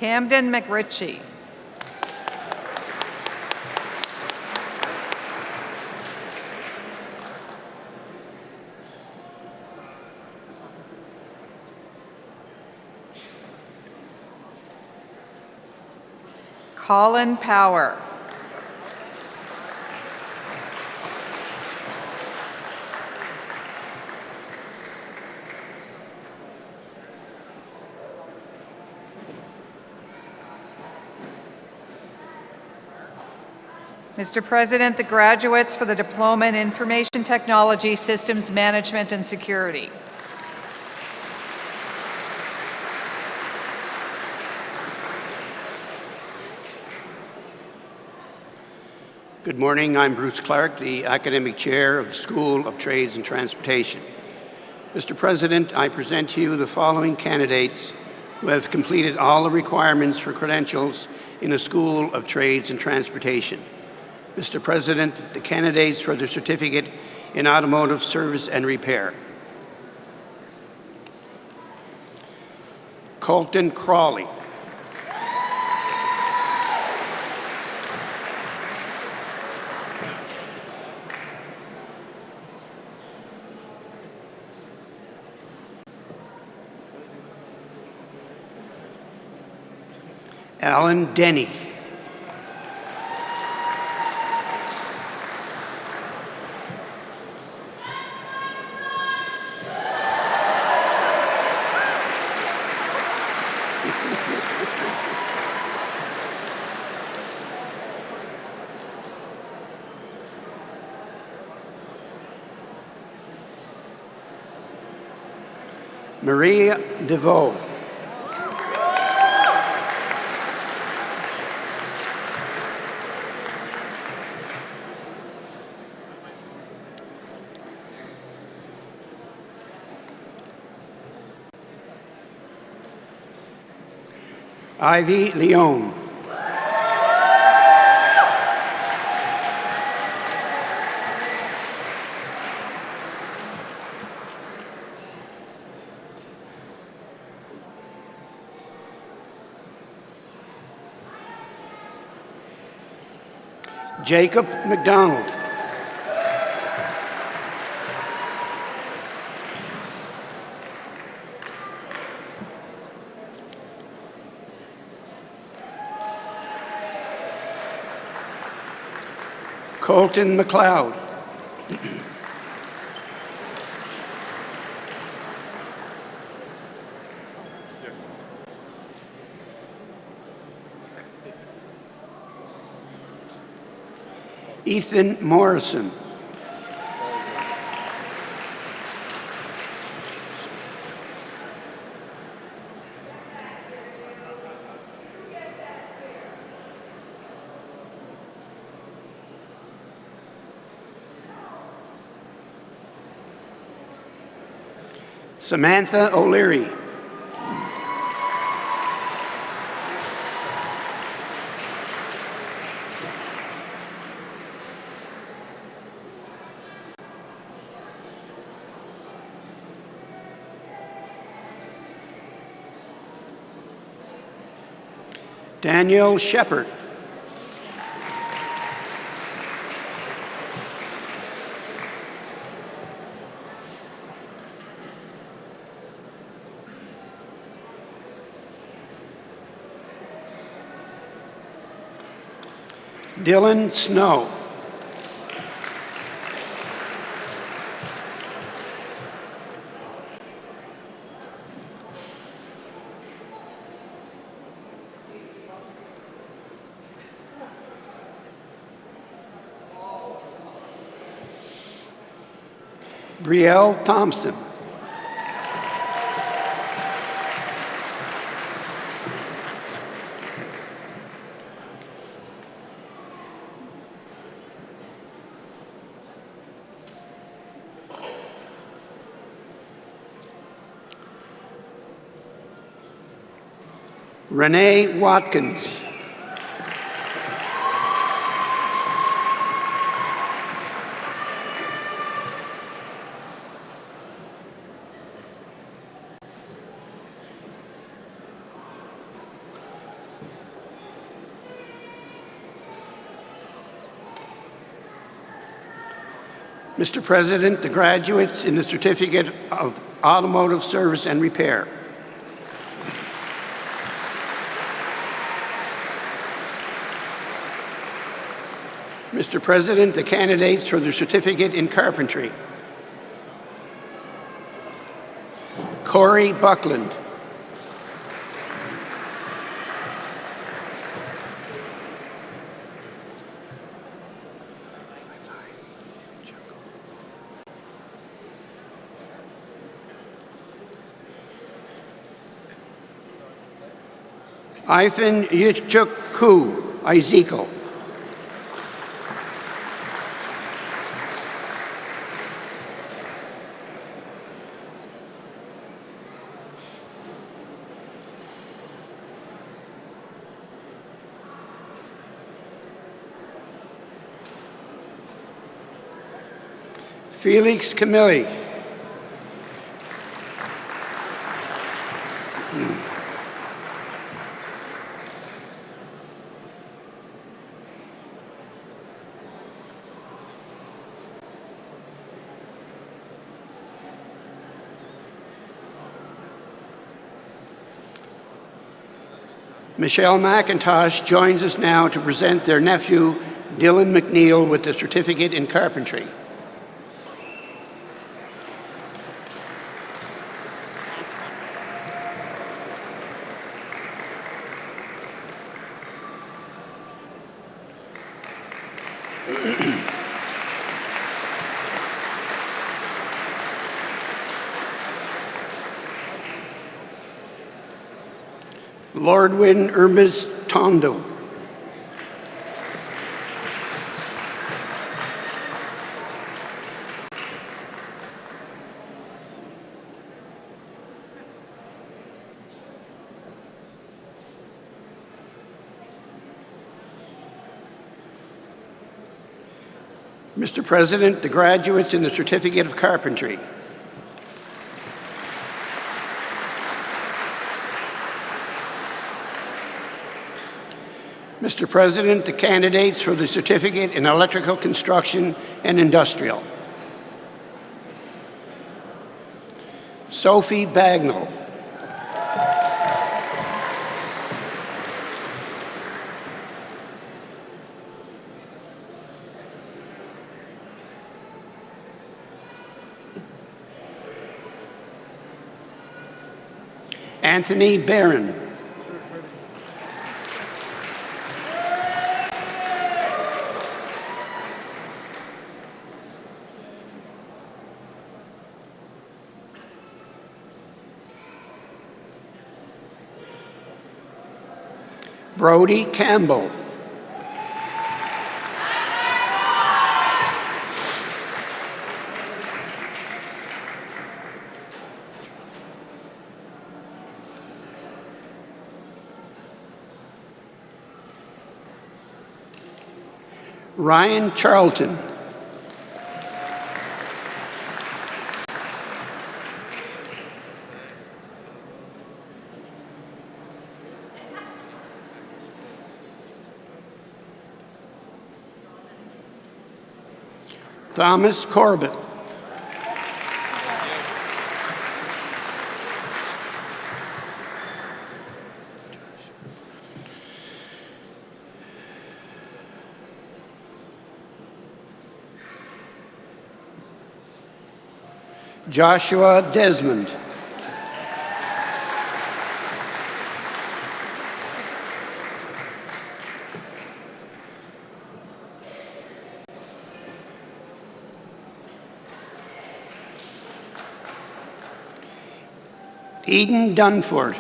Camden McRitchie. Colin Power. Mr. President, the graduates for the Diploma in Information Technology Systems Management and Security. Good morning. I'm Bruce Clark, the Academic Chair of the School of Trades and Transportation. Mr. President, I present to you the following candidates who have completed all the requirements for credentials in the School of Trades and Transportation. Mr. President, the candidates for the Certificate in Automotive Service and Repair. Colton Crawley. Alan Denny. Maria DeVoe. Ivy Leone. Jacob McDonald. Colton McLeod. Ethan Morrison. Samantha O'Leary. Daniel Shepard. Dylan Snow. Brielle Thompson. Renee Watkins. Mr. President, the graduates in the Certificate of Automotive Service and Repair. Mr. President, the candidates for the Certificate in Carpentry. Corey Buckland. Ivan Yichuk Ezekiel. Felix Camilli. Michelle McIntosh joins us now to present their nephew, Dylan McNeil, with the Certificate in Carpentry. Lordwin Urbis Tondo. Mr. President, the graduates in the Certificate of Carpentry. Mr. President, the candidates for the Certificate in Electrical Construction and Industrial. Sophie Bagnall. Anthony Barron. Brody Campbell. Ryan Charlton. Thomas Corbett. Joshua Desmond. Eden Dunford.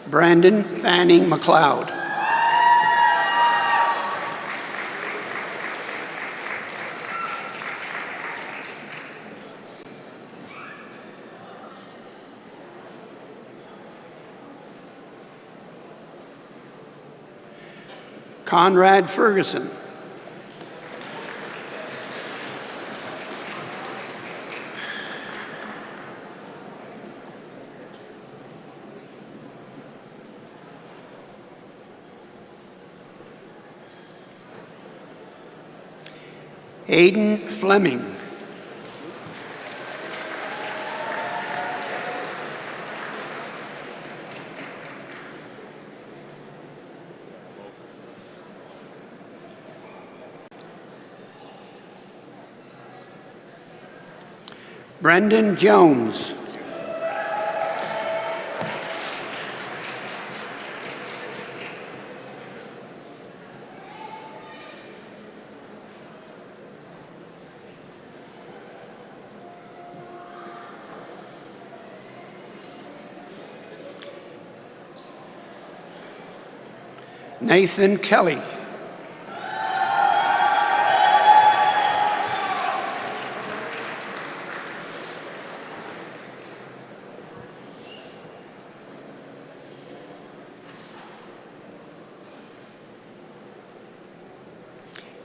Brandon Fanning McLeod. Conrad Ferguson. Aidan Fleming. Brendan Jones. Nathan Kelly.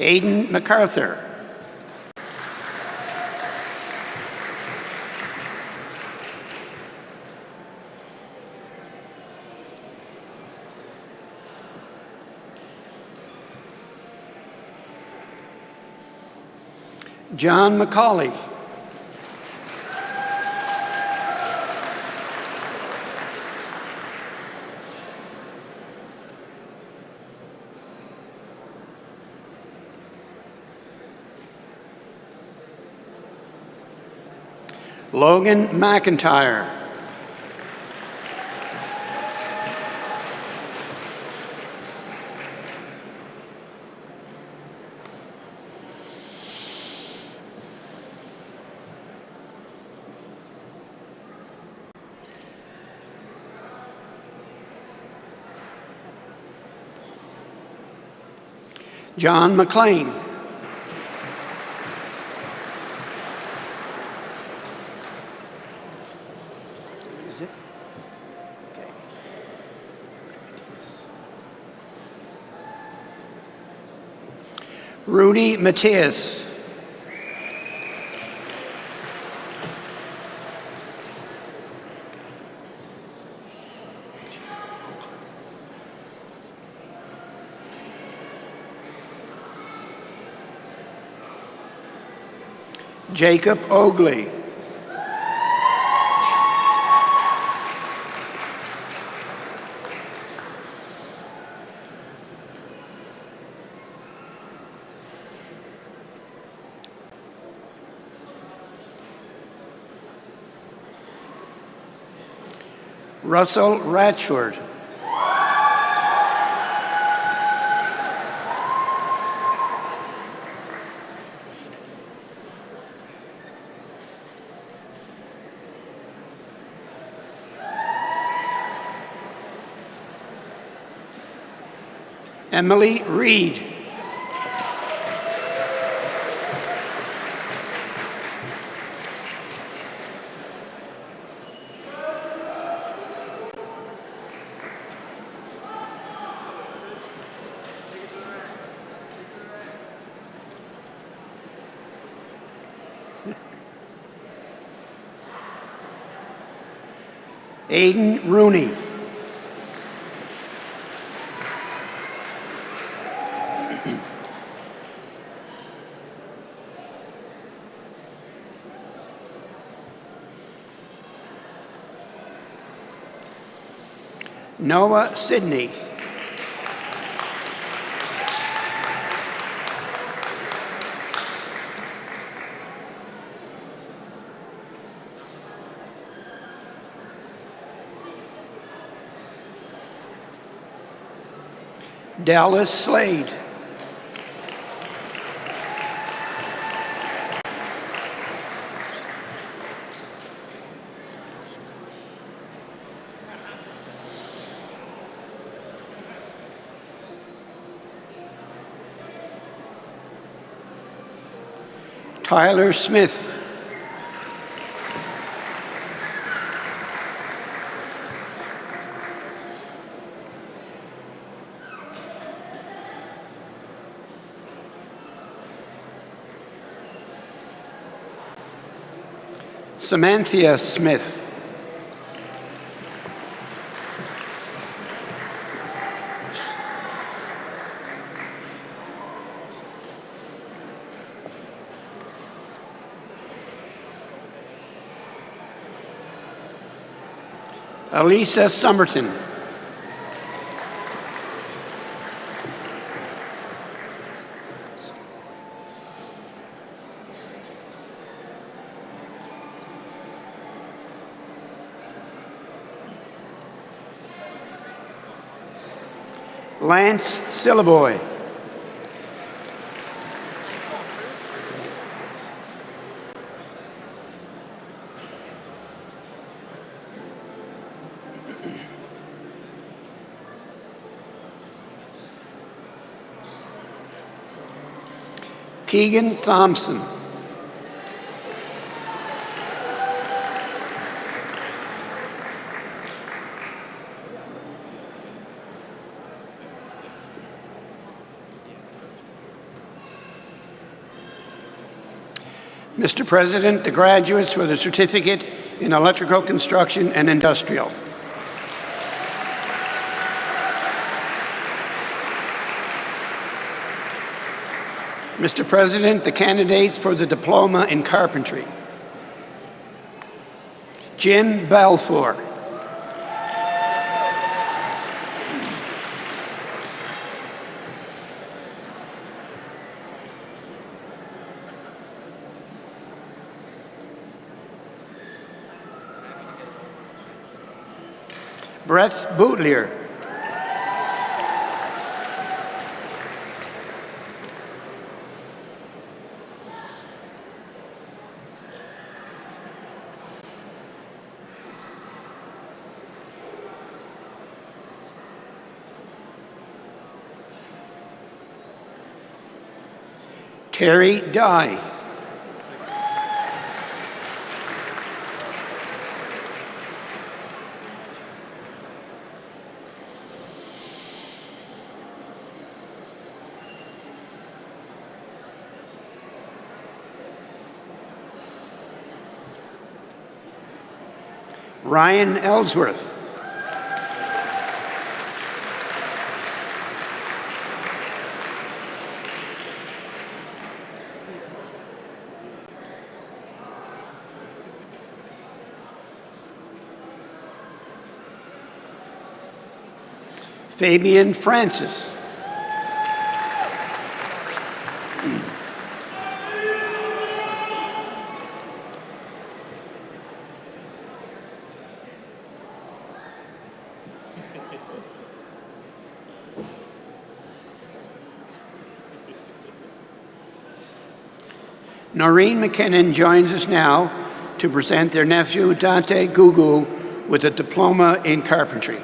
Aidan MacArthur. John McCauley. Logan McIntyre. John McLean. Rudy Matthias. Jacob Ogley. Russell Ratchford. Emily Reed. Aidan Rooney. Noah Sidney. Dallas Slade. Tyler Smith. Samantha Smith. Elisa Somerton. Lance Syllaboy. Keegan Thompson. Mr. President, the graduates for the Certificate in Electrical Construction and Industrial. Mr. President, the candidates for the Diploma in Carpentry. Jim Balfour. Brett Bootlier. Terry Dye. Ryan Ellsworth. Fabian Francis. Noreen McKinnon joins us now to present their nephew, Dante Gugu, with a diploma in carpentry.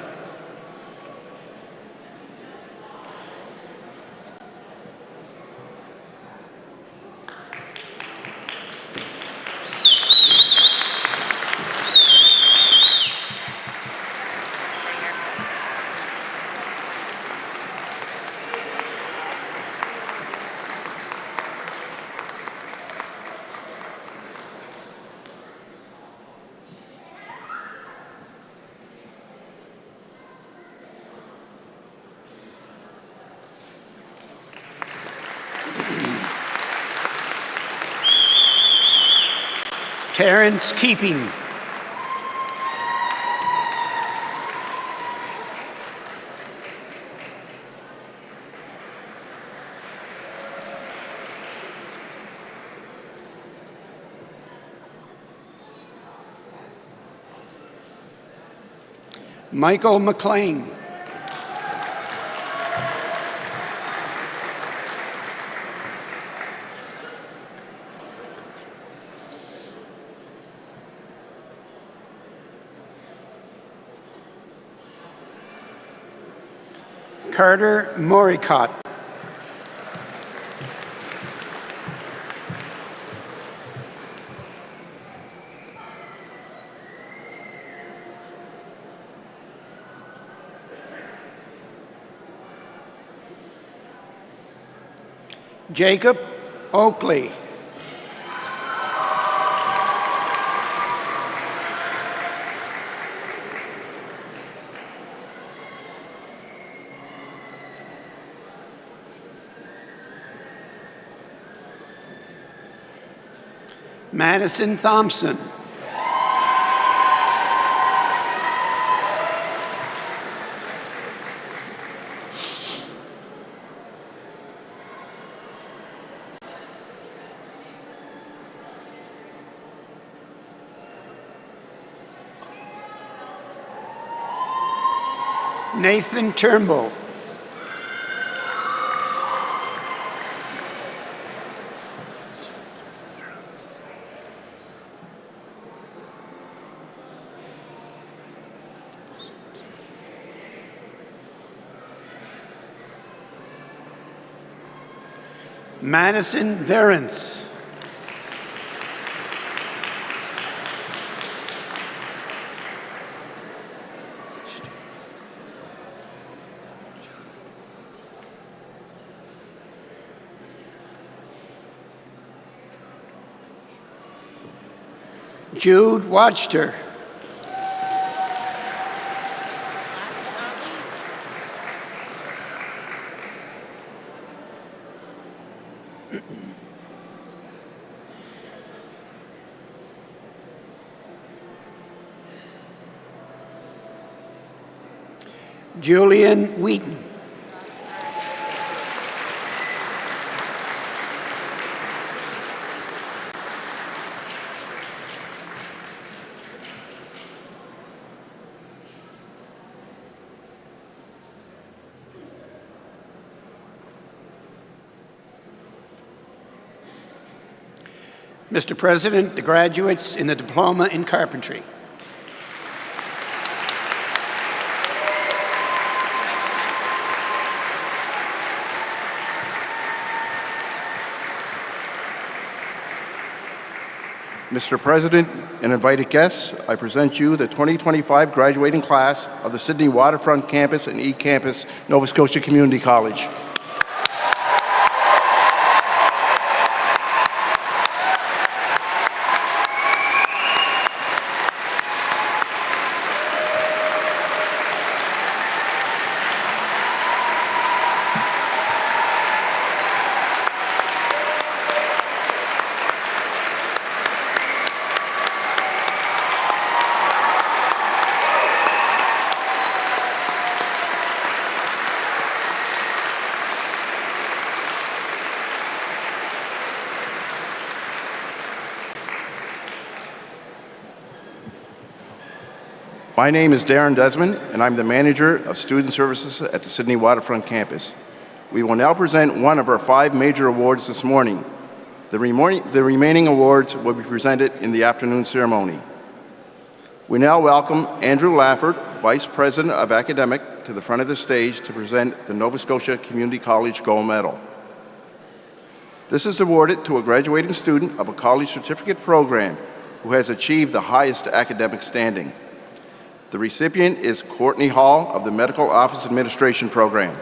Terrence Keeping. Michael McLean. Carter Moricott. Jacob Oakley. Madison Thompson. Nathan Turnbull. Madison Verence. Jude Watchter. Julian Wheaton. Mr. President, the graduates in the Diploma in Carpentry. Mr. President and invited guests, I present you the 2025 graduating class of the Sydney Waterfront Campus and E-Campus, Nova Scotia Community College. My name is Darren Desmond, and I'm the Manager of Student Services at the Sydney Waterfront Campus. We will now present one of our 5 major awards this morning. The remaining awards will be presented in the afternoon ceremony. We now welcome Andrew Lafford, Vice President of Academic, to the front of the stage to present the Nova Scotia Community College Gold Medal. This is awarded to a graduating student of a college certificate program who has achieved the highest academic standing. The recipient is Courtney Hall of the Medical Office Administration Program.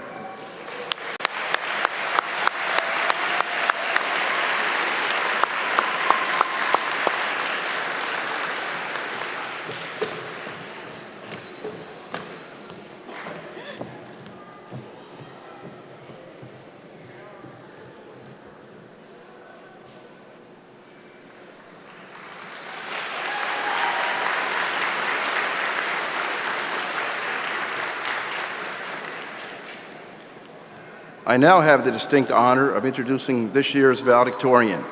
I now have the distinct honor of introducing this year's valedictorian.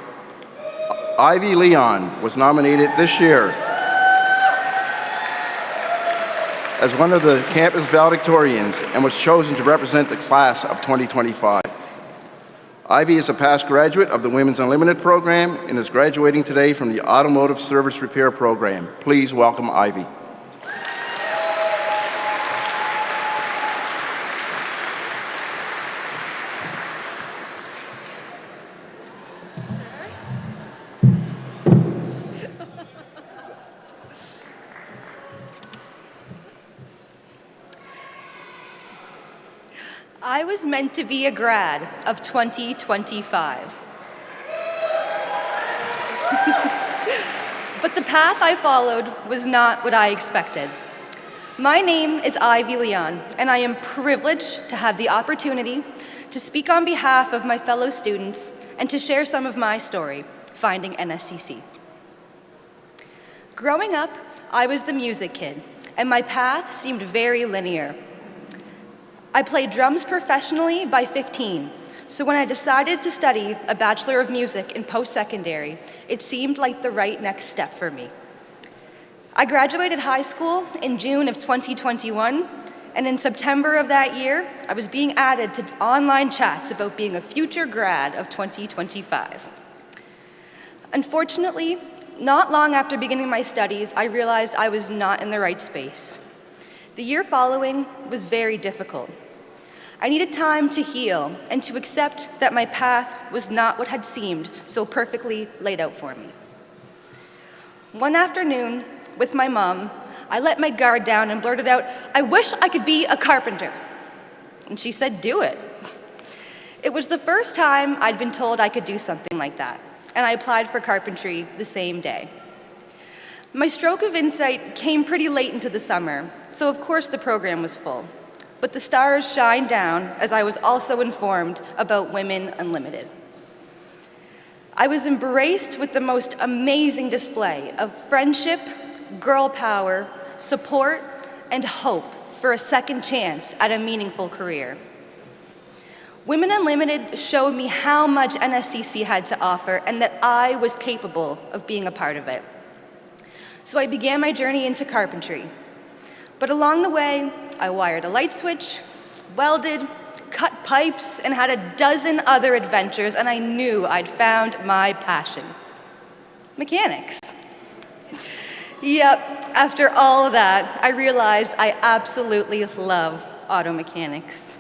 Ivy Leon was nominated this year as one of the campus valedictorians and was chosen to represent the class of 2025. Ivy is a past graduate of the Women's Unlimited program and is graduating today from the Automotive Service Repair program. Please welcome Ivy. I was meant to be a grad of 2025. But the path I followed was not what I expected. My name is Ivy Leon, and I am privileged to have the opportunity to speak on behalf of my fellow students and to share some of my story, finding NSCC. Growing up, I was the music kid, and my path seemed very linear. I played drums professionally by 15, so when I decided to study a Bachelor of Music in post-secondary, it seemed like the right next step for me. I graduated high school in June of 2021, and in September of that year, I was being added to online chats about being a future grad of 2025. Unfortunately, not long after beginning my studies, I realized I was not in the right space. The year following was very difficult. I needed time to heal and to accept that my path was not what had seemed so perfectly laid out for me. One afternoon, with my mom, I let my guard down and blurted out, "I wish I could be a carpenter." And she said, "Do it." It was the first time I'd been told I could do something like that, and I applied for carpentry the same day. My stroke of insight came pretty late into the summer, so of course the program was full. But the stars shined down as I was also informed about Women Unlimited. I was embraced with the most amazing display of friendship, girl power, support, and hope for a second chance at a meaningful career. Women Unlimited showed me how much NSCC had to offer and that I was capable of being a part of it. So I began my journey into carpentry. But along the way, I wired a light switch, welded, cut pipes, and had a dozen other adventures, and I knew I'd found my passion. Mechanics. Yep, after all of that, I realized I absolutely love auto mechanics.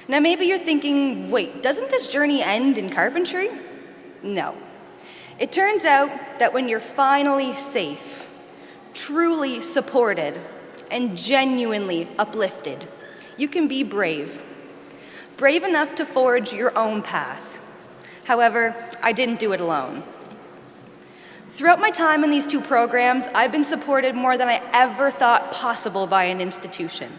Now maybe you're thinking, wait, doesn't this journey end in carpentry? No. It turns out that when you're finally safe, truly supported, and genuinely uplifted, you can be brave. Brave enough to forge your own path. However, I didn't do it alone. Throughout my time in these two programs, I've been supported more than I ever thought possible by an institution.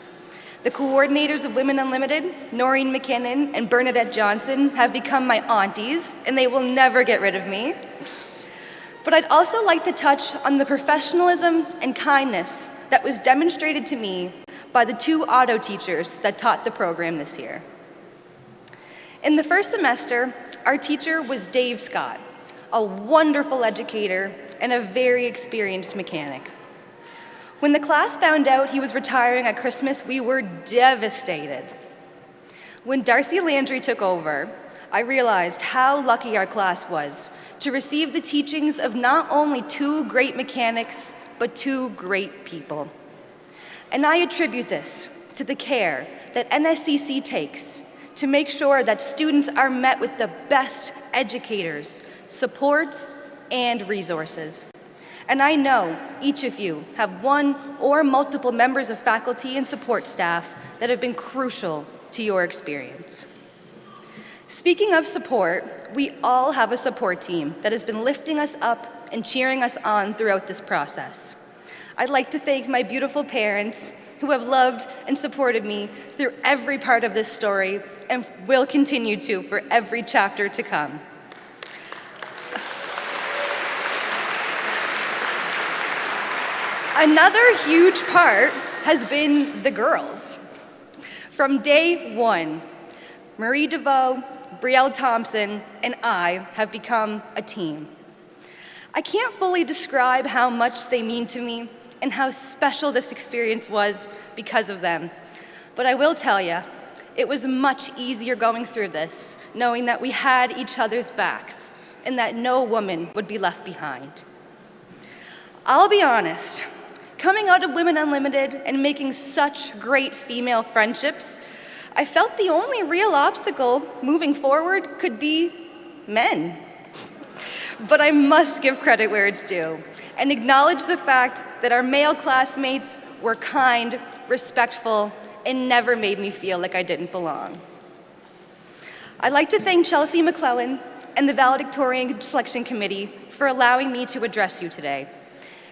The coordinators of Women Unlimited, Noreen McKinnon and Bernadette Johnson, have become my aunties, and they will never get rid of me. But I'd also like to touch on the professionalism and kindness that was demonstrated to me by the two auto teachers that taught the program this year. In the first semester, our teacher was Dave Scott, a wonderful educator and a very experienced mechanic. When the class found out he was retiring at Christmas, we were devastated. When Darcy Landry took over, I realized how lucky our class was to receive the teachings of not only two great mechanics, but two great people. And I attribute this to the care that NSCC takes to make sure that students are met with the best educators, supports, and resources. And I know each of you have one or multiple members of faculty and support staff that have been crucial to your experience. Speaking of support, we all have a support team that has been lifting us up and cheering us on throughout this process. I'd like to thank my beautiful parents who have loved and supported me through every part of this story and will continue to for every chapter to come. Another huge part has been the girls. From day one, Marie DeVoe, Brielle Thompson, and I have become a team. I can't fully describe how much they mean to me and how special this experience was because of them. But I will tell you, it was much easier going through this, knowing that we had each other's backs and that no woman would be left behind. I'll be honest, coming out of Women Unlimited and making such great female friendships, I felt the only real obstacle moving forward could be men. But I must give credit where it's due and acknowledge the fact that our male classmates were kind, respectful, and never made me feel like I didn't belong. I'd like to thank Chelsea McClellan and the Valedictorian Selection Committee for allowing me to address you today.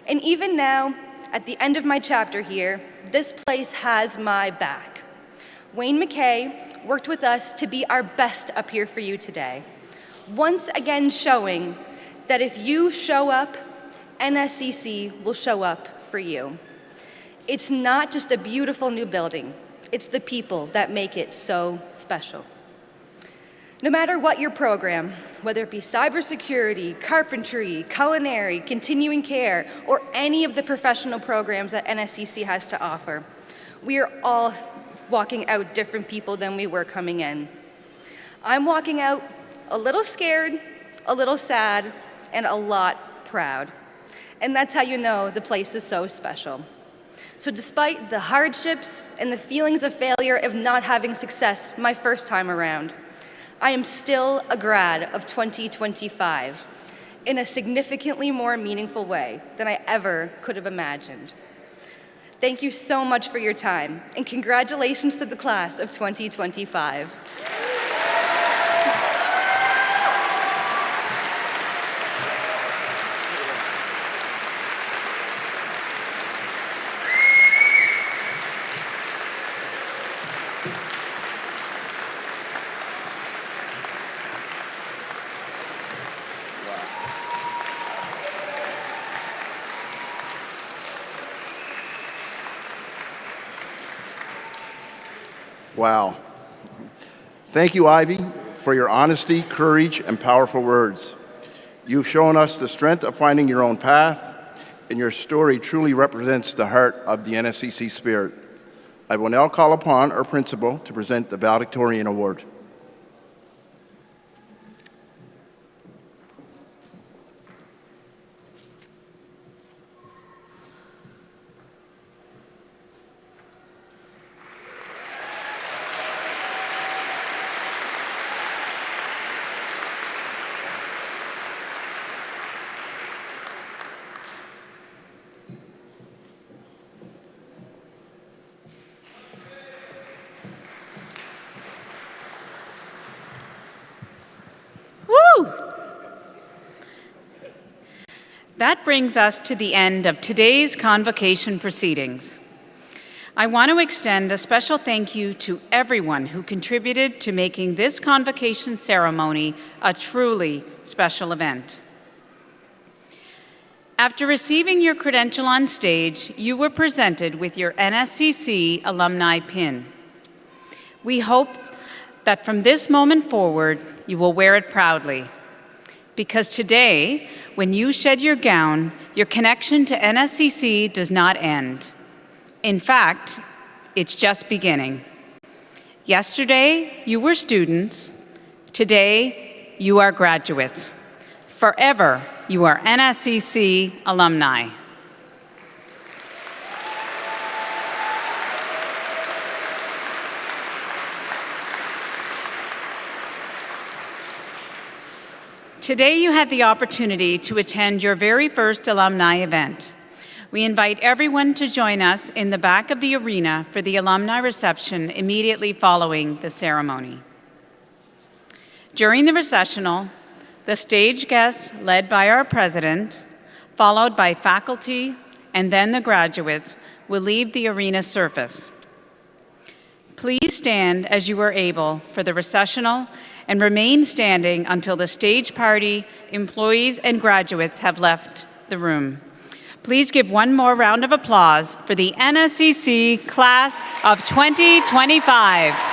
And even now, at the end of my chapter here, this place has my back. Wayne McKay worked with us to be our best up here for you today, once again showing that if you show up, NSCC will show up for you. It's not just a beautiful new building, it's the people that make it so special. No matter what your program, whether it be cybersecurity, carpentry, culinary, continuing care, or any of the professional programs that NSCC has to offer, we are all walking out different people than we were coming in. I'm walking out a little scared, a little sad, and a lot proud. And that's how you know the place is so special. So despite the hardships and the feelings of failure of not having success my first time around, I am still a grad of 2025 in a significantly more meaningful way than I ever could have imagined. Thank you so much for your time, and congratulations to the class of 2025. Wow. Thank you, Ivy, for your honesty, courage, and powerful words. You've shown us the strength of finding your own path, and your story truly represents the heart of the NSCC spirit. I will now call upon our principal to present the Valedictorian Award. That brings us to the end of today's Convocation proceedings. I want to extend a special thank you to everyone who contributed to making this Convocation ceremony a truly special event. After receiving your credential on stage, you were presented with your NSCC alumni pin. We hope that from this moment forward, you will wear it proudly. Because today, when you shed your gown, your connection to NSCC does not end. In fact, it's just beginning. Yesterday, you were students. Today, you are graduates. Forever, you are NSCC alumni. Today you have the opportunity to attend your very first alumni event. We invite everyone to join us in the back of the arena for the alumni reception immediately following the ceremony. During the recessional, the stage guests led by our president, followed by faculty, and then the graduates will leave the arena surface. Please stand as you are able for the recessional and remain standing until the stage party, employees, and graduates have left the room. Please give one more round of applause for the NSCC Class of 2025.